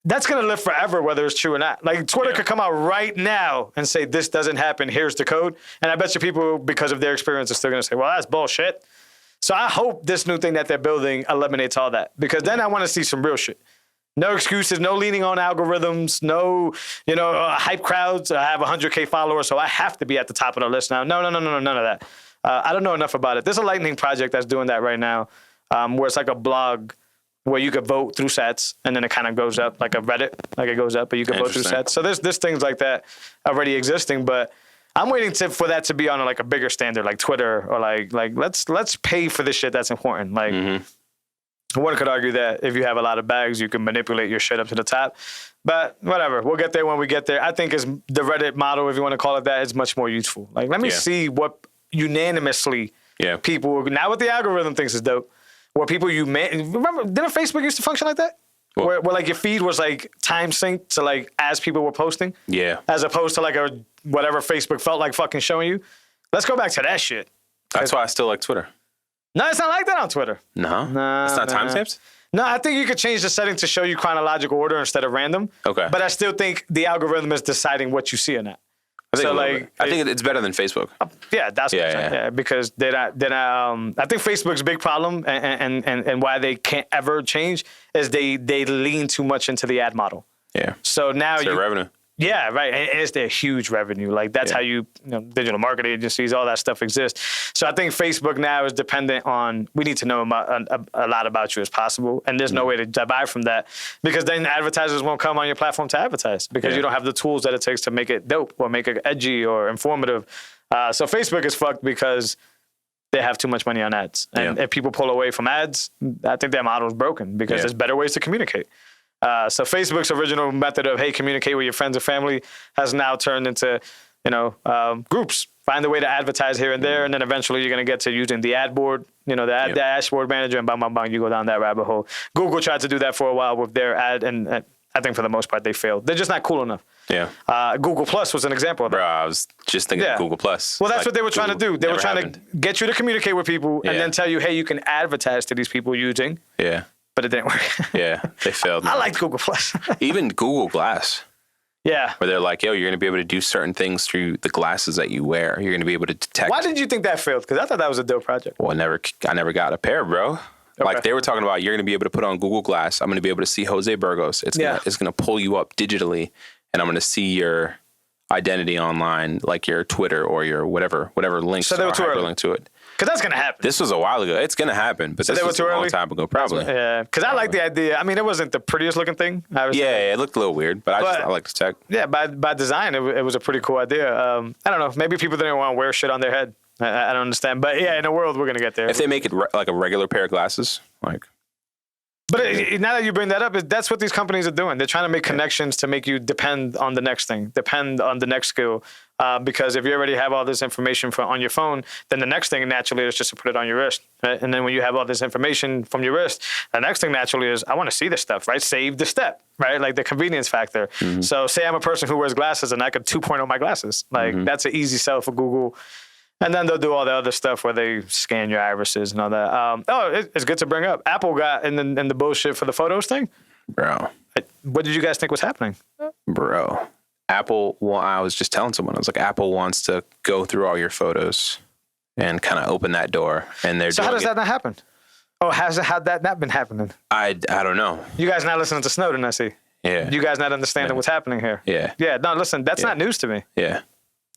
[SPEAKER 1] That's going to live forever, whether it's true or not. Like, Twitter could come out right now and say, this doesn't happen, here's the code. And I bet you people, because of their experience, are still going to say, well, that's bullshit. So I hope this new thing that they're building eliminates all that. Because then I want to see some real shit. No excuses, no leaning on algorithms, no, hype crowds. I have 100K followers, so I have to be at the top of the list now. No, none of that. I don't know enough about it. There's a Lightning project that's doing that right now, where it's like a blog where you could vote through sats, and then it kind of goes up like a Reddit, like it goes up, but you can vote through sats. So there's things like that already existing, but I'm waiting for that to be on like a bigger standard, like Twitter, or like let's pay for this shit that's important. Like, one could argue that if you have a lot of bags, you can manipulate your shit up to the top. But whatever, we'll get there when we get there. I think the Reddit model, if you want to call it that, is much more useful. Like, let me see what unanimously people, now what the algorithm thinks is dope, where people remember, didn't Facebook used to function like that? Where like your feed was like time synced to like as people were posting? Yeah. As opposed to like whatever Facebook felt like fucking showing you? Let's go back to that shit.
[SPEAKER 2] That's why I still like Twitter.
[SPEAKER 1] No, it's not like that on Twitter.
[SPEAKER 2] No? It's not timestamps?
[SPEAKER 1] No, I think you could change the setting to show you chronological order instead of random.
[SPEAKER 2] Okay.
[SPEAKER 1] But I still think the algorithm is deciding what you see or not.
[SPEAKER 2] I think it's better than Facebook.
[SPEAKER 1] Yeah, that's what I'm saying. Yeah, because I think Facebook's big problem and why they can't ever change is they lean too much into the ad model.
[SPEAKER 2] Yeah.
[SPEAKER 1] So now
[SPEAKER 2] it's their revenue.
[SPEAKER 1] Yeah, right. And it's their huge revenue. Like that's how digital marketing agencies, all that stuff exists. So I think Facebook now is dependent on, we need to know a lot about you as possible. And there's no way to divide from that because then advertisers won't come on your platform to advertise because you don't have the tools that it takes to make it dope or make it edgy or informative. So Facebook is fucked because they have too much money on ads. And if people pull away from ads, I think their model is broken because there's better ways to communicate. So Facebook's original method of, hey, communicate with your friends and family has now turned into, groups. Find a way to advertise here and there, and then eventually you're going to get to using the ad board, the dashboard manager, and bang, bang, bang, you go down that rabbit hole. Google tried to do that for a while with their ad, and I think for the most part they failed. They're just not cool enough. Yeah. Google Plus was an example of that.
[SPEAKER 2] Bro, I was just thinking of Google Plus.
[SPEAKER 1] Well, that's what they were trying to do. They were trying to get you to communicate with people and then tell you, hey, you can advertise to these people using. Yeah. But it didn't work.
[SPEAKER 2] Yeah, they failed.
[SPEAKER 1] I liked Google Plus.
[SPEAKER 2] Even Google Glass. Yeah. Where they're like, yo, you're going to be able to do certain things through the glasses that you wear. You're going to be able to detect.
[SPEAKER 1] Why did you think that failed? Because I thought that was a dope project.
[SPEAKER 2] Well, I never got a pair, bro. Okay. Like they were talking about, you're going to be able to put on Google Glass. I'm going to be able to see Jose Burgos. It's going to pull you up digitally, and I'm going to see your identity online, like your Twitter or your whatever links are hyperlinked to it.
[SPEAKER 1] Because that's going to happen.
[SPEAKER 2] This was a while ago. It's going to happen, but this was a long time ago, probably.
[SPEAKER 1] Yeah, because I like the idea. I mean, it wasn't the prettiest looking thing.
[SPEAKER 2] It looked a little weird, but I like the tech.
[SPEAKER 1] Yeah, by design, it was a pretty cool idea. I don't know. Maybe people didn't want to wear shit on their head. I don't understand. But yeah, in the world, we're going to get there.
[SPEAKER 2] If they make it like a regular pair of glasses, like...
[SPEAKER 1] But now that you bring that up, that's what these companies are doing. They're trying to make connections to make you depend on the next thing, depend on the next skill. Because if you already have all this information on your phone, then the next thing naturally is just to put it on your wrist. Right? And then when you have all this information from your wrist, the next thing naturally is, I want to see this stuff, right? Save the step, right? Like the convenience factor. Mm-hmm. So say I'm a person who wears glasses and I could 2.0 my glasses. Like that's an easy sell for Google. And then they'll do all the other stuff where they scan your irises and all that. It's good to bring up. Apple got in the bullshit for the photos thing.
[SPEAKER 2] Bro.
[SPEAKER 1] What did you guys think was happening?
[SPEAKER 2] Bro. Apple, I was just telling someone, I was like, Apple wants to go through all your photos and kind of open that door. And they're
[SPEAKER 1] So how does that not happen? Oh, how'd that not been happening?
[SPEAKER 2] I don't know.
[SPEAKER 1] You guys not listening to Snowden, I see.
[SPEAKER 2] Yeah.
[SPEAKER 1] You guys not understanding what's happening here.
[SPEAKER 2] Yeah.
[SPEAKER 1] Yeah, no, listen, that's not news to me.
[SPEAKER 2] Yeah.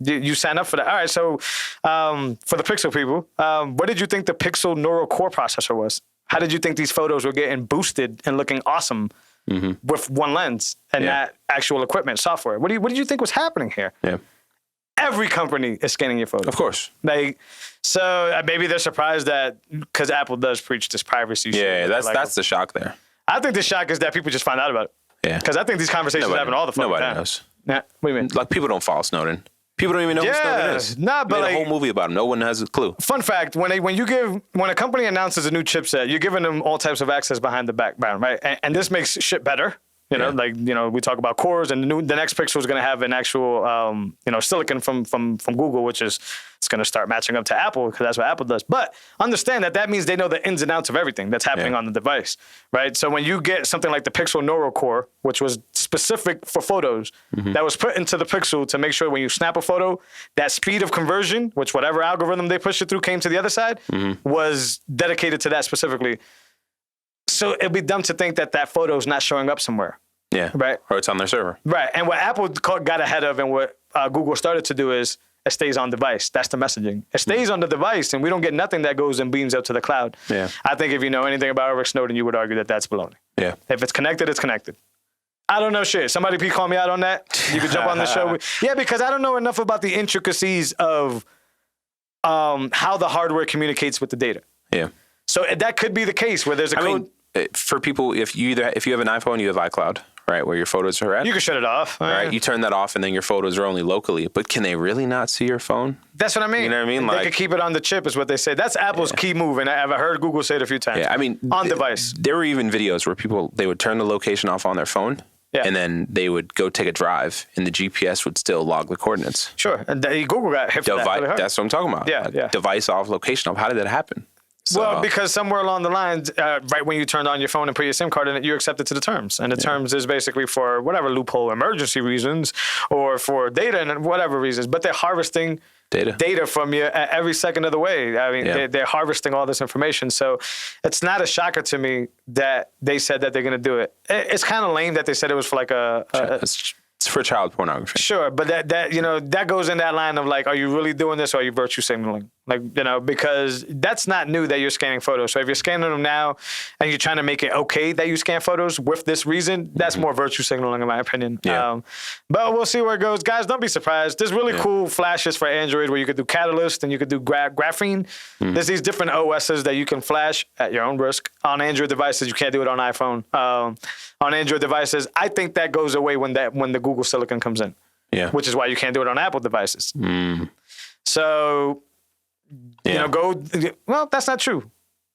[SPEAKER 1] You sign up for that. All right, so for the Pixel people, what did you think the Pixel neural core processor was? How did you think these photos were getting boosted and looking awesome with one lens and not actual equipment, software? What did you think was happening here? Yeah. Every company is scanning your photos.
[SPEAKER 2] Of course.
[SPEAKER 1] So maybe they're surprised that, because Apple does preach this privacy shit.
[SPEAKER 2] Yeah, that's the shock there.
[SPEAKER 1] I think the shock is that people just find out about it. Yeah. Because I think these conversations happen all the fucking time.
[SPEAKER 2] Nobody knows.
[SPEAKER 1] Yeah. What do you mean?
[SPEAKER 2] Like, people don't follow Snowden. People don't even know who Snowden is.
[SPEAKER 1] Nah, but
[SPEAKER 2] a whole movie about him. No one has a clue.
[SPEAKER 1] Fun fact: when a company announces a new chipset, you're giving them all types of access behind the background, right? And this makes shit better. We talk about cores, and the next Pixel is going to have an actual, silicon from Google, which is it's going to start matching up to Apple because that's what Apple does. But understand that means they know the ins and outs of everything that's happening on the device, right? So when you get something like the Pixel Neural Core, which was specific for photos, that was put into the Pixel to make sure when you snap a photo, that speed of conversion, which whatever algorithm they pushed it through came to the other side, was dedicated to that specifically. So it'd be dumb to think that photo is not showing up somewhere.
[SPEAKER 2] Yeah.
[SPEAKER 1] Right.
[SPEAKER 2] Or it's on their server.
[SPEAKER 1] Right. And what Apple got ahead of and what Google started to do is it stays on device. That's the messaging. It stays on the device, and we don't get nothing that goes and beams up to the cloud. Yeah. I think if you know anything about Rick Snowden, you would argue that that's baloney. Yeah. If it's connected, it's connected. I don't know shit. Somebody please call me out on that. You could jump on the show. Yeah, because I don't know enough about the intricacies of how the hardware communicates with the data. Yeah. So that could be the case where there's a code.
[SPEAKER 2] For people, if you have an iPhone, you have iCloud, right, where your photos are at.
[SPEAKER 1] You can shut it off.
[SPEAKER 2] Right, you turn that off, and then your photos are only locally. But can they really not see your phone?
[SPEAKER 1] That's what I mean.
[SPEAKER 2] You know what I mean?
[SPEAKER 1] They could keep it on the chip, is what they say. That's Apple's key move, and I've heard Google say it a few times.
[SPEAKER 2] Yeah, I mean,
[SPEAKER 1] on device.
[SPEAKER 2] There were even videos where they would turn the location off on their phone. Yeah. And then they would go take a drive, and the GPS would still log the coordinates.
[SPEAKER 1] Sure. And Google got hit for that really hard.
[SPEAKER 2] That's what I'm talking about.
[SPEAKER 1] Yeah,
[SPEAKER 2] Device off, location off. How did that happen? So,
[SPEAKER 1] well, because somewhere along the line, right when you turned on your phone and put your SIM card in it, you accepted to the terms. And the terms is basically for whatever loophole, emergency reasons, or for data and whatever reasons. But they're harvesting data from you every second of the way. I mean, they're harvesting all this information. So it's not a shocker to me that they said that they're going to do it. It's kind of lame that they said it was for like
[SPEAKER 2] it's for child pornography.
[SPEAKER 1] Sure, but that goes in that line of like, are you really doing this or are you virtue signaling? Like, because that's not new that you're scanning photos. So if you're scanning them now and you're trying to make it okay that you scan photos with this reason, that's more virtue signaling in my opinion.
[SPEAKER 2] Yeah.
[SPEAKER 1] But we'll see where it goes. Guys, don't be surprised. There's really cool flashes for Android where you could do Catalyst and you could do Graphene. There's these different OSs that you can flash at your own risk on Android devices. You can't do it on iPhone. On Android devices, I think that goes away when the Google Silicon comes in. Yeah. Which is why you can't do it on Apple devices. So, well, that's not true.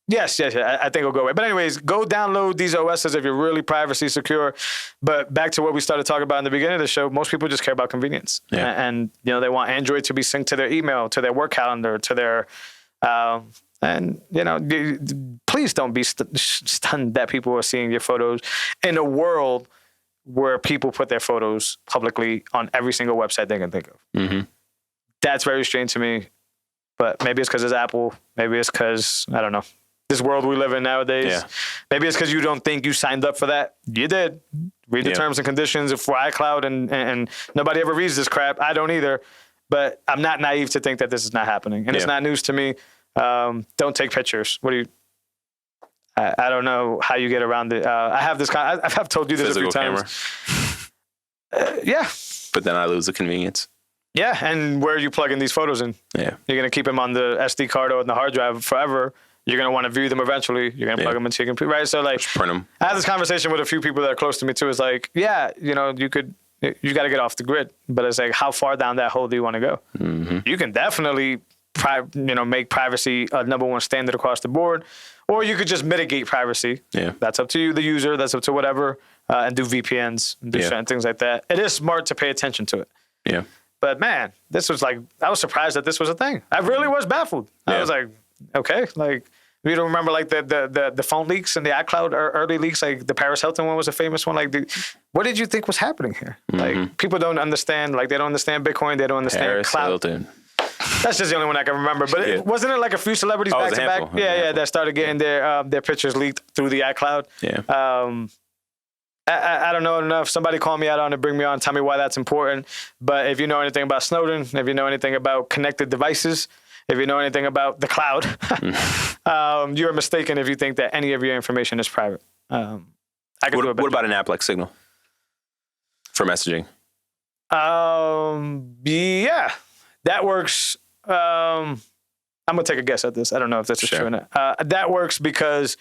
[SPEAKER 1] Yes, I think it'll go away. But anyways, go download these OSs if you're really privacy secure. But back to what we started talking about in the beginning of the show, most people just care about convenience. Yeah. And they want Android to be synced to their email, to their work calendar, to their, please don't be stunned that people are seeing your photos in a world where people put their photos publicly on every single website they can think of. That's very strange to me. But maybe it's because it's Apple. Maybe it's because, I don't know, this world we live in nowadays. Yeah. Maybe it's because you don't think you signed up for that. You did. Read the terms and conditions for iCloud, and nobody ever reads this crap. I don't either. But I'm not naive to think that this is not happening. And it's not news to me. Don't take pictures. What do you... I don't know how you get around it. I have this kind. I've told you this a few times. Yeah.
[SPEAKER 2] But then I lose the convenience.
[SPEAKER 1] Yeah, and where are you plugging these photos in? Yeah. You're going to keep them on the SD card or on the hard drive forever. You're going to want to view them eventually. You're going to plug them into your computer, right? So, like,
[SPEAKER 2] print them.
[SPEAKER 1] I had this conversation with a few people that are close to me, too. It's like, you got to get off the grid. But it's like, how far down that hole do you want to go? You can definitely, make privacy a number one standard across the board. Or you could just mitigate privacy. Yeah. That's up to you, the user. That's up to whatever. And do VPNs and do certain things like that. It is smart to pay attention to it. Yeah. But man, this was like, I was surprised that this was a thing. I really was baffled. Yeah. I was like, okay, like, you don't remember like the phone leaks and the iCloud early leaks, like the Paris Hilton one was a famous one. Like, what did you think was happening here? Like, people don't understand, like, they don't understand Bitcoin, they don't understand
[SPEAKER 2] Paris
[SPEAKER 1] cloud.
[SPEAKER 2] Hilton.
[SPEAKER 1] That's just the only one I can remember. But wasn't it like a few celebrities back to back? Yeah, that started getting their pictures leaked through the iCloud. Yeah. I don't know enough. Somebody call me out on it, bring me on, tell me why that's important. But if you know anything about Snowden, if you know anything about connected devices, if you know anything about the cloud, you're mistaken if you think that any of your information is private. What
[SPEAKER 2] about an app like Signal for messaging?
[SPEAKER 1] Yeah, that works. I'm going to take a guess at this. I don't know if this is true or not. That works because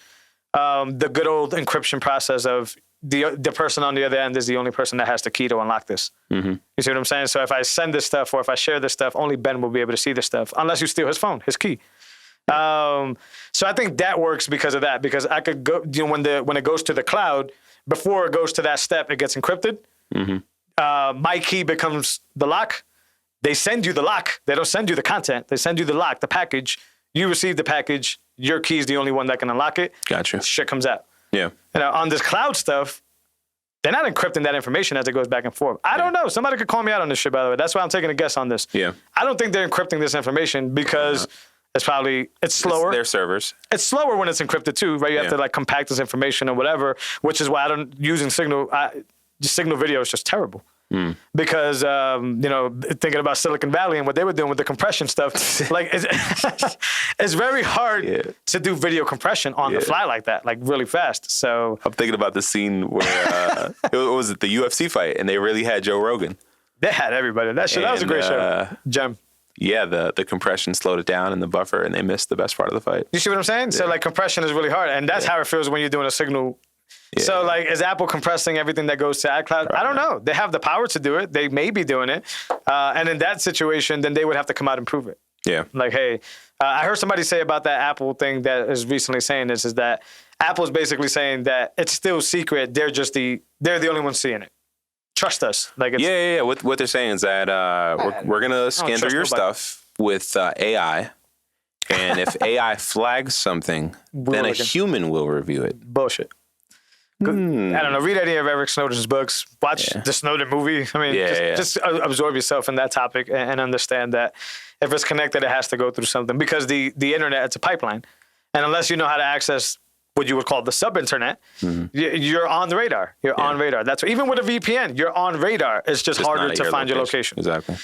[SPEAKER 1] the good old encryption process of the person on the other end is the only person that has the key to unlock this. You see what I'm saying? So if I send this stuff or if I share this stuff, only Ben will be able to see this stuff unless you steal his phone, his key. So I think that works because of that. Because I could go, when it goes to the cloud, before it goes to that step, it gets encrypted. My key becomes the lock. They send you the lock. They don't send you the content. They send you the lock, the package. You receive the package. Your key is the only one that can unlock it. Gotcha. Shit comes out. Yeah. On this cloud stuff, they're not encrypting that information as it goes back and forth. I don't know. Somebody could call me out on this shit, by the way. That's why I'm taking a guess on this. Yeah. I don't think they're encrypting this information because it's slower.
[SPEAKER 2] It's their servers.
[SPEAKER 1] It's slower when it's encrypted too, right? You have to like compact this information or whatever, which is why using Signal video is just terrible. Because, thinking about Silicon Valley and what they were doing with the compression stuff, like it's very hard to do video compression on the fly like that, like really fast. So
[SPEAKER 2] I'm thinking about the scene where it was the UFC fight and they really had Joe Rogan.
[SPEAKER 1] They had everybody. That was a great show. Gem.
[SPEAKER 2] Yeah, the compression slowed it down in the buffer and they missed the best part of the fight.
[SPEAKER 1] You see what I'm saying? Yeah. So like compression is really hard. And that's how it feels when you're doing a Signal. Yeah. So, like, is Apple compressing everything that goes to iCloud? I don't know. They have the power to do it. They may be doing it. And in that situation, then they would have to come out and prove it. Yeah. Like, hey, I heard somebody say about that Apple thing that is recently saying this is that Apple's basically saying that it's still secret. They're the only ones seeing it. Trust us. Like,
[SPEAKER 2] it's, What they're saying is that we're going to scan through your stuff with AI. And if AI flags something, then a human will review it.
[SPEAKER 1] Bullshit. I don't know. Read any of Eric Snowden's books. Watch the Snowden movie. I mean, just absorb yourself in that topic and understand that if it's connected, it has to go through something, because the internet, it's a pipeline. And unless you know how to access what you would call the sub-internet, you're on the radar. You're on radar. That's even with a VPN, you're on radar. It's just harder to find your location.
[SPEAKER 2] Exactly.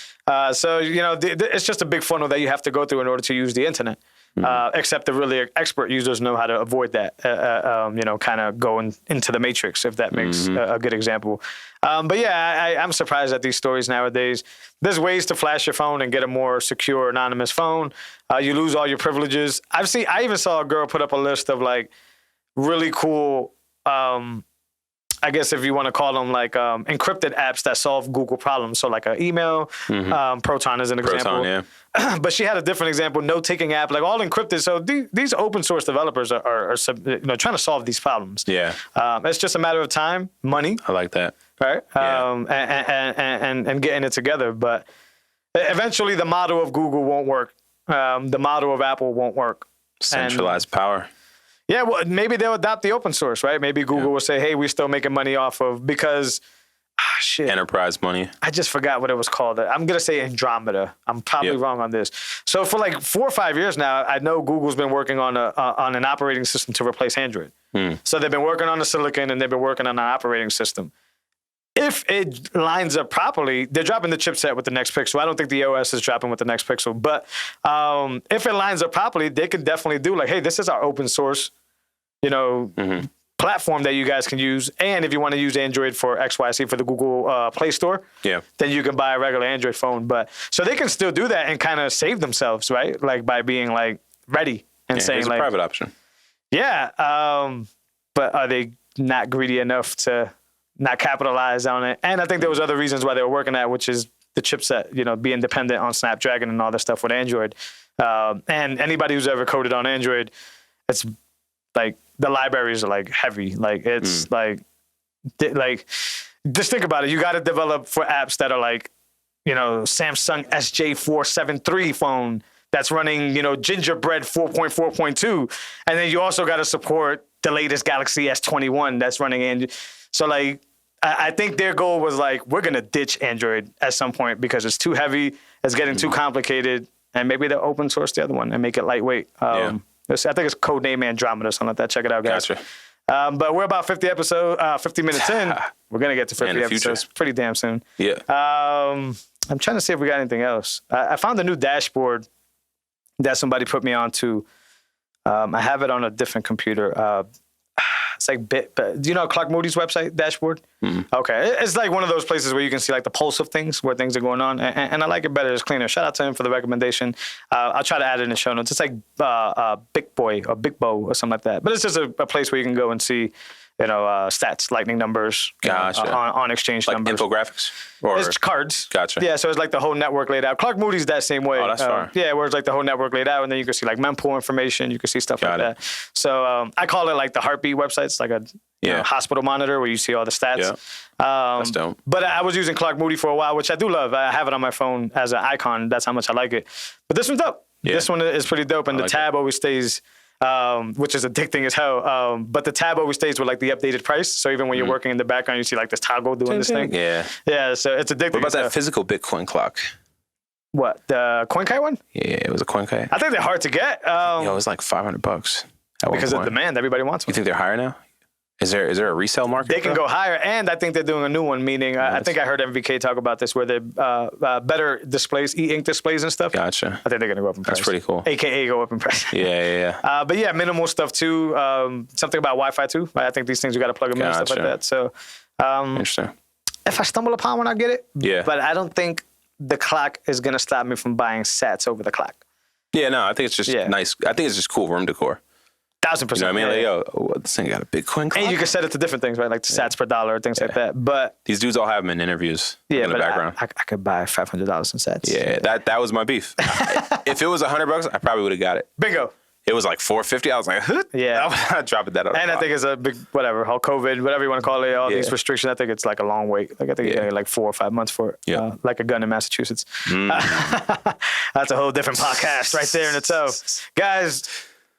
[SPEAKER 1] So, it's just a big funnel that you have to go through in order to use the internet. Except the really expert users know how to avoid that, kind of going into the matrix, if that makes a good example. But yeah, I'm surprised at these stories nowadays. There's ways to flash your phone and get a more secure, anonymous phone. You lose all your privileges. I even saw a girl put up a list of like really cool, I guess if you want to call them like encrypted apps that solve Google problems. So like an email, Proton is an example.
[SPEAKER 2] Proton, yeah.
[SPEAKER 1] But she had a different example, note-taking app, like all encrypted. So these open source developers are trying to solve these problems.
[SPEAKER 2] Yeah.
[SPEAKER 1] It's just a matter of time, money.
[SPEAKER 2] I like that.
[SPEAKER 1] Right?
[SPEAKER 2] Yeah.
[SPEAKER 1] And getting it together. But eventually the model of Google won't work. The model of Apple won't work.
[SPEAKER 2] Centralized power.
[SPEAKER 1] Yeah, well, maybe they'll adopt the open source, right? Maybe Google will say, hey, we're still making money off of, because,
[SPEAKER 2] enterprise money.
[SPEAKER 1] I just forgot what it was called. I'm going to say Andromeda. I'm probably wrong on this. So for like 4 or 5 years now, I know Google's been working on an operating system to replace Android. So they've been working on the silicon and they've been working on an operating system. If it lines up properly, they're dropping the chipset with the next Pixel. I don't think the OS is dropping with the next Pixel. But if it lines up properly, they could definitely do like, hey, this is our open source, platform that you guys can use. And if you want to use Android for XYZ for the Google Play Store, then you can buy a regular Android phone. But so they can still do that and kind of save themselves, right? Like by being like ready and saying
[SPEAKER 2] it's a
[SPEAKER 1] like
[SPEAKER 2] private option.
[SPEAKER 1] Yeah. But are they not greedy enough to not capitalize on it? And I think there was other reasons why they were working at, which is the chipset, being dependent on Snapdragon and all that stuff with Android. And anybody who's ever coded on Android, it's like the libraries are like heavy. Like it's like just think about it. You got to develop for apps that are like, Samsung SJ473 phone that's running, Gingerbread 4.4.2. And then you also got to support the latest Galaxy S21 that's running Android. So like, I think their goal was like, we're going to ditch Android at some point because it's too heavy, it's getting too complicated, and maybe they'll open source the other one and make it lightweight. I think it's codename Andromeda or something like that. Check it out, guys.
[SPEAKER 2] Gotcha.
[SPEAKER 1] But we're about 50 minutes in. We're going to get to 50 episodes pretty damn soon.
[SPEAKER 2] Yeah.
[SPEAKER 1] I'm trying to see if we got anything else. I found a new dashboard that somebody put me onto. I have it on a different computer. It's like do you know Clark Moody's website dashboard? Okay, it's like one of those places where you can see like the pulse of things, where things are going on, and I like it better. It's cleaner. Shout out to him for the recommendation. I'll try to add it in the show notes. It's like Big Boy or Big Bo or something like that. But it's just a place where you can go and see, stats, lightning numbers, on exchange
[SPEAKER 2] like
[SPEAKER 1] numbers.
[SPEAKER 2] Infographics? Or
[SPEAKER 1] it's cards.
[SPEAKER 2] Gotcha.
[SPEAKER 1] Yeah, so it's like the whole network laid out. Clark Moody's that same way.
[SPEAKER 2] Oh, that's fine.
[SPEAKER 1] Yeah, where it's like the whole network laid out, and then you can see like mempool information. You can see stuff like that. So I call it like the heartbeat websites, like a hospital monitor where you see all the stats.
[SPEAKER 2] Yeah. That's dope.
[SPEAKER 1] But I was using Clark Moody for a while, which I do love. I have it on my phone as an icon. That's how much I like it. But this one's dope. Yeah. This one is pretty dope, and the tab always stays, which is addicting as hell. But the tab always stays with like the updated price. So even when you're working in the background, you see like this toggle doing this thing.
[SPEAKER 2] Yeah.
[SPEAKER 1] Yeah. So it's addicting.
[SPEAKER 2] What about that physical Bitcoin clock?
[SPEAKER 1] What, the Coinkai one?
[SPEAKER 2] Yeah, it was a Coinkai.
[SPEAKER 1] I think they're hard to get.
[SPEAKER 2] It was like $500
[SPEAKER 1] because of demand. Everybody wants one.
[SPEAKER 2] You think they're higher now? Is there a resale market?
[SPEAKER 1] They can go higher, and I think they're doing a new one. Meaning, I think I heard MVK talk about this, where they're better displays, e-ink displays and stuff.
[SPEAKER 2] Gotcha.
[SPEAKER 1] I think they're gonna go up in price.
[SPEAKER 2] That's pretty cool.
[SPEAKER 1] AKA go up in price.
[SPEAKER 2] Yeah.
[SPEAKER 1] But yeah, minimal stuff too. Something about Wi-Fi too. I think these things you got to plug them in and stuff like that. So
[SPEAKER 2] interesting.
[SPEAKER 1] If I stumble upon one, I'll get it.
[SPEAKER 2] Yeah.
[SPEAKER 1] But I don't think the clock is gonna stop me from buying sats over the clock.
[SPEAKER 2] Yeah, no, I think it's just nice. I think it's just cool room decor.
[SPEAKER 1] 1000%.
[SPEAKER 2] You know what I mean? Like, this thing got a Bitcoin clock.
[SPEAKER 1] And you can set it to different things, right? Like the sats per dollar, things like that. But
[SPEAKER 2] these dudes all have them in interviews in the background.
[SPEAKER 1] I could buy $500 in sats.
[SPEAKER 2] Yeah, that was my beef. If it was $100, I probably would have got it.
[SPEAKER 1] Bingo.
[SPEAKER 2] it was like $450. I was like, I'm dropping that.
[SPEAKER 1] And I think it's a big whatever, all COVID, whatever you want to call it, all these restrictions. I think it's like a long wait. Like I think you get like 4 or 5 months for it. Like a gun in Massachusetts. That's a whole different podcast right there in itself, guys.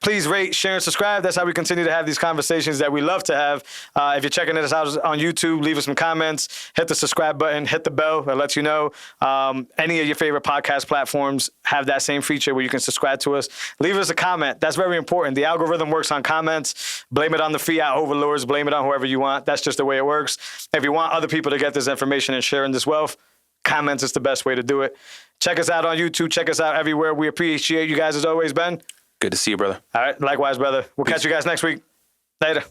[SPEAKER 1] Please rate, share, and subscribe. That's how we continue to have these conversations that we love to have. If you're checking us out on YouTube, leave us some comments. Hit the subscribe button. Hit the bell. That lets you know. Any of your favorite podcast platforms have that same feature where you can subscribe to us. Leave us a comment. That's very important. The algorithm works on comments. Blame it on the fiat overlords. Blame it on whoever you want. That's just the way it works. If you want other people to get this information and sharing this wealth, comments is the best way to do it. Check us out on YouTube. Check us out everywhere. We appreciate you guys as always, Ben.
[SPEAKER 2] Good to see you, brother.
[SPEAKER 1] All right. Likewise, brother. We'll catch you guys next week. Later.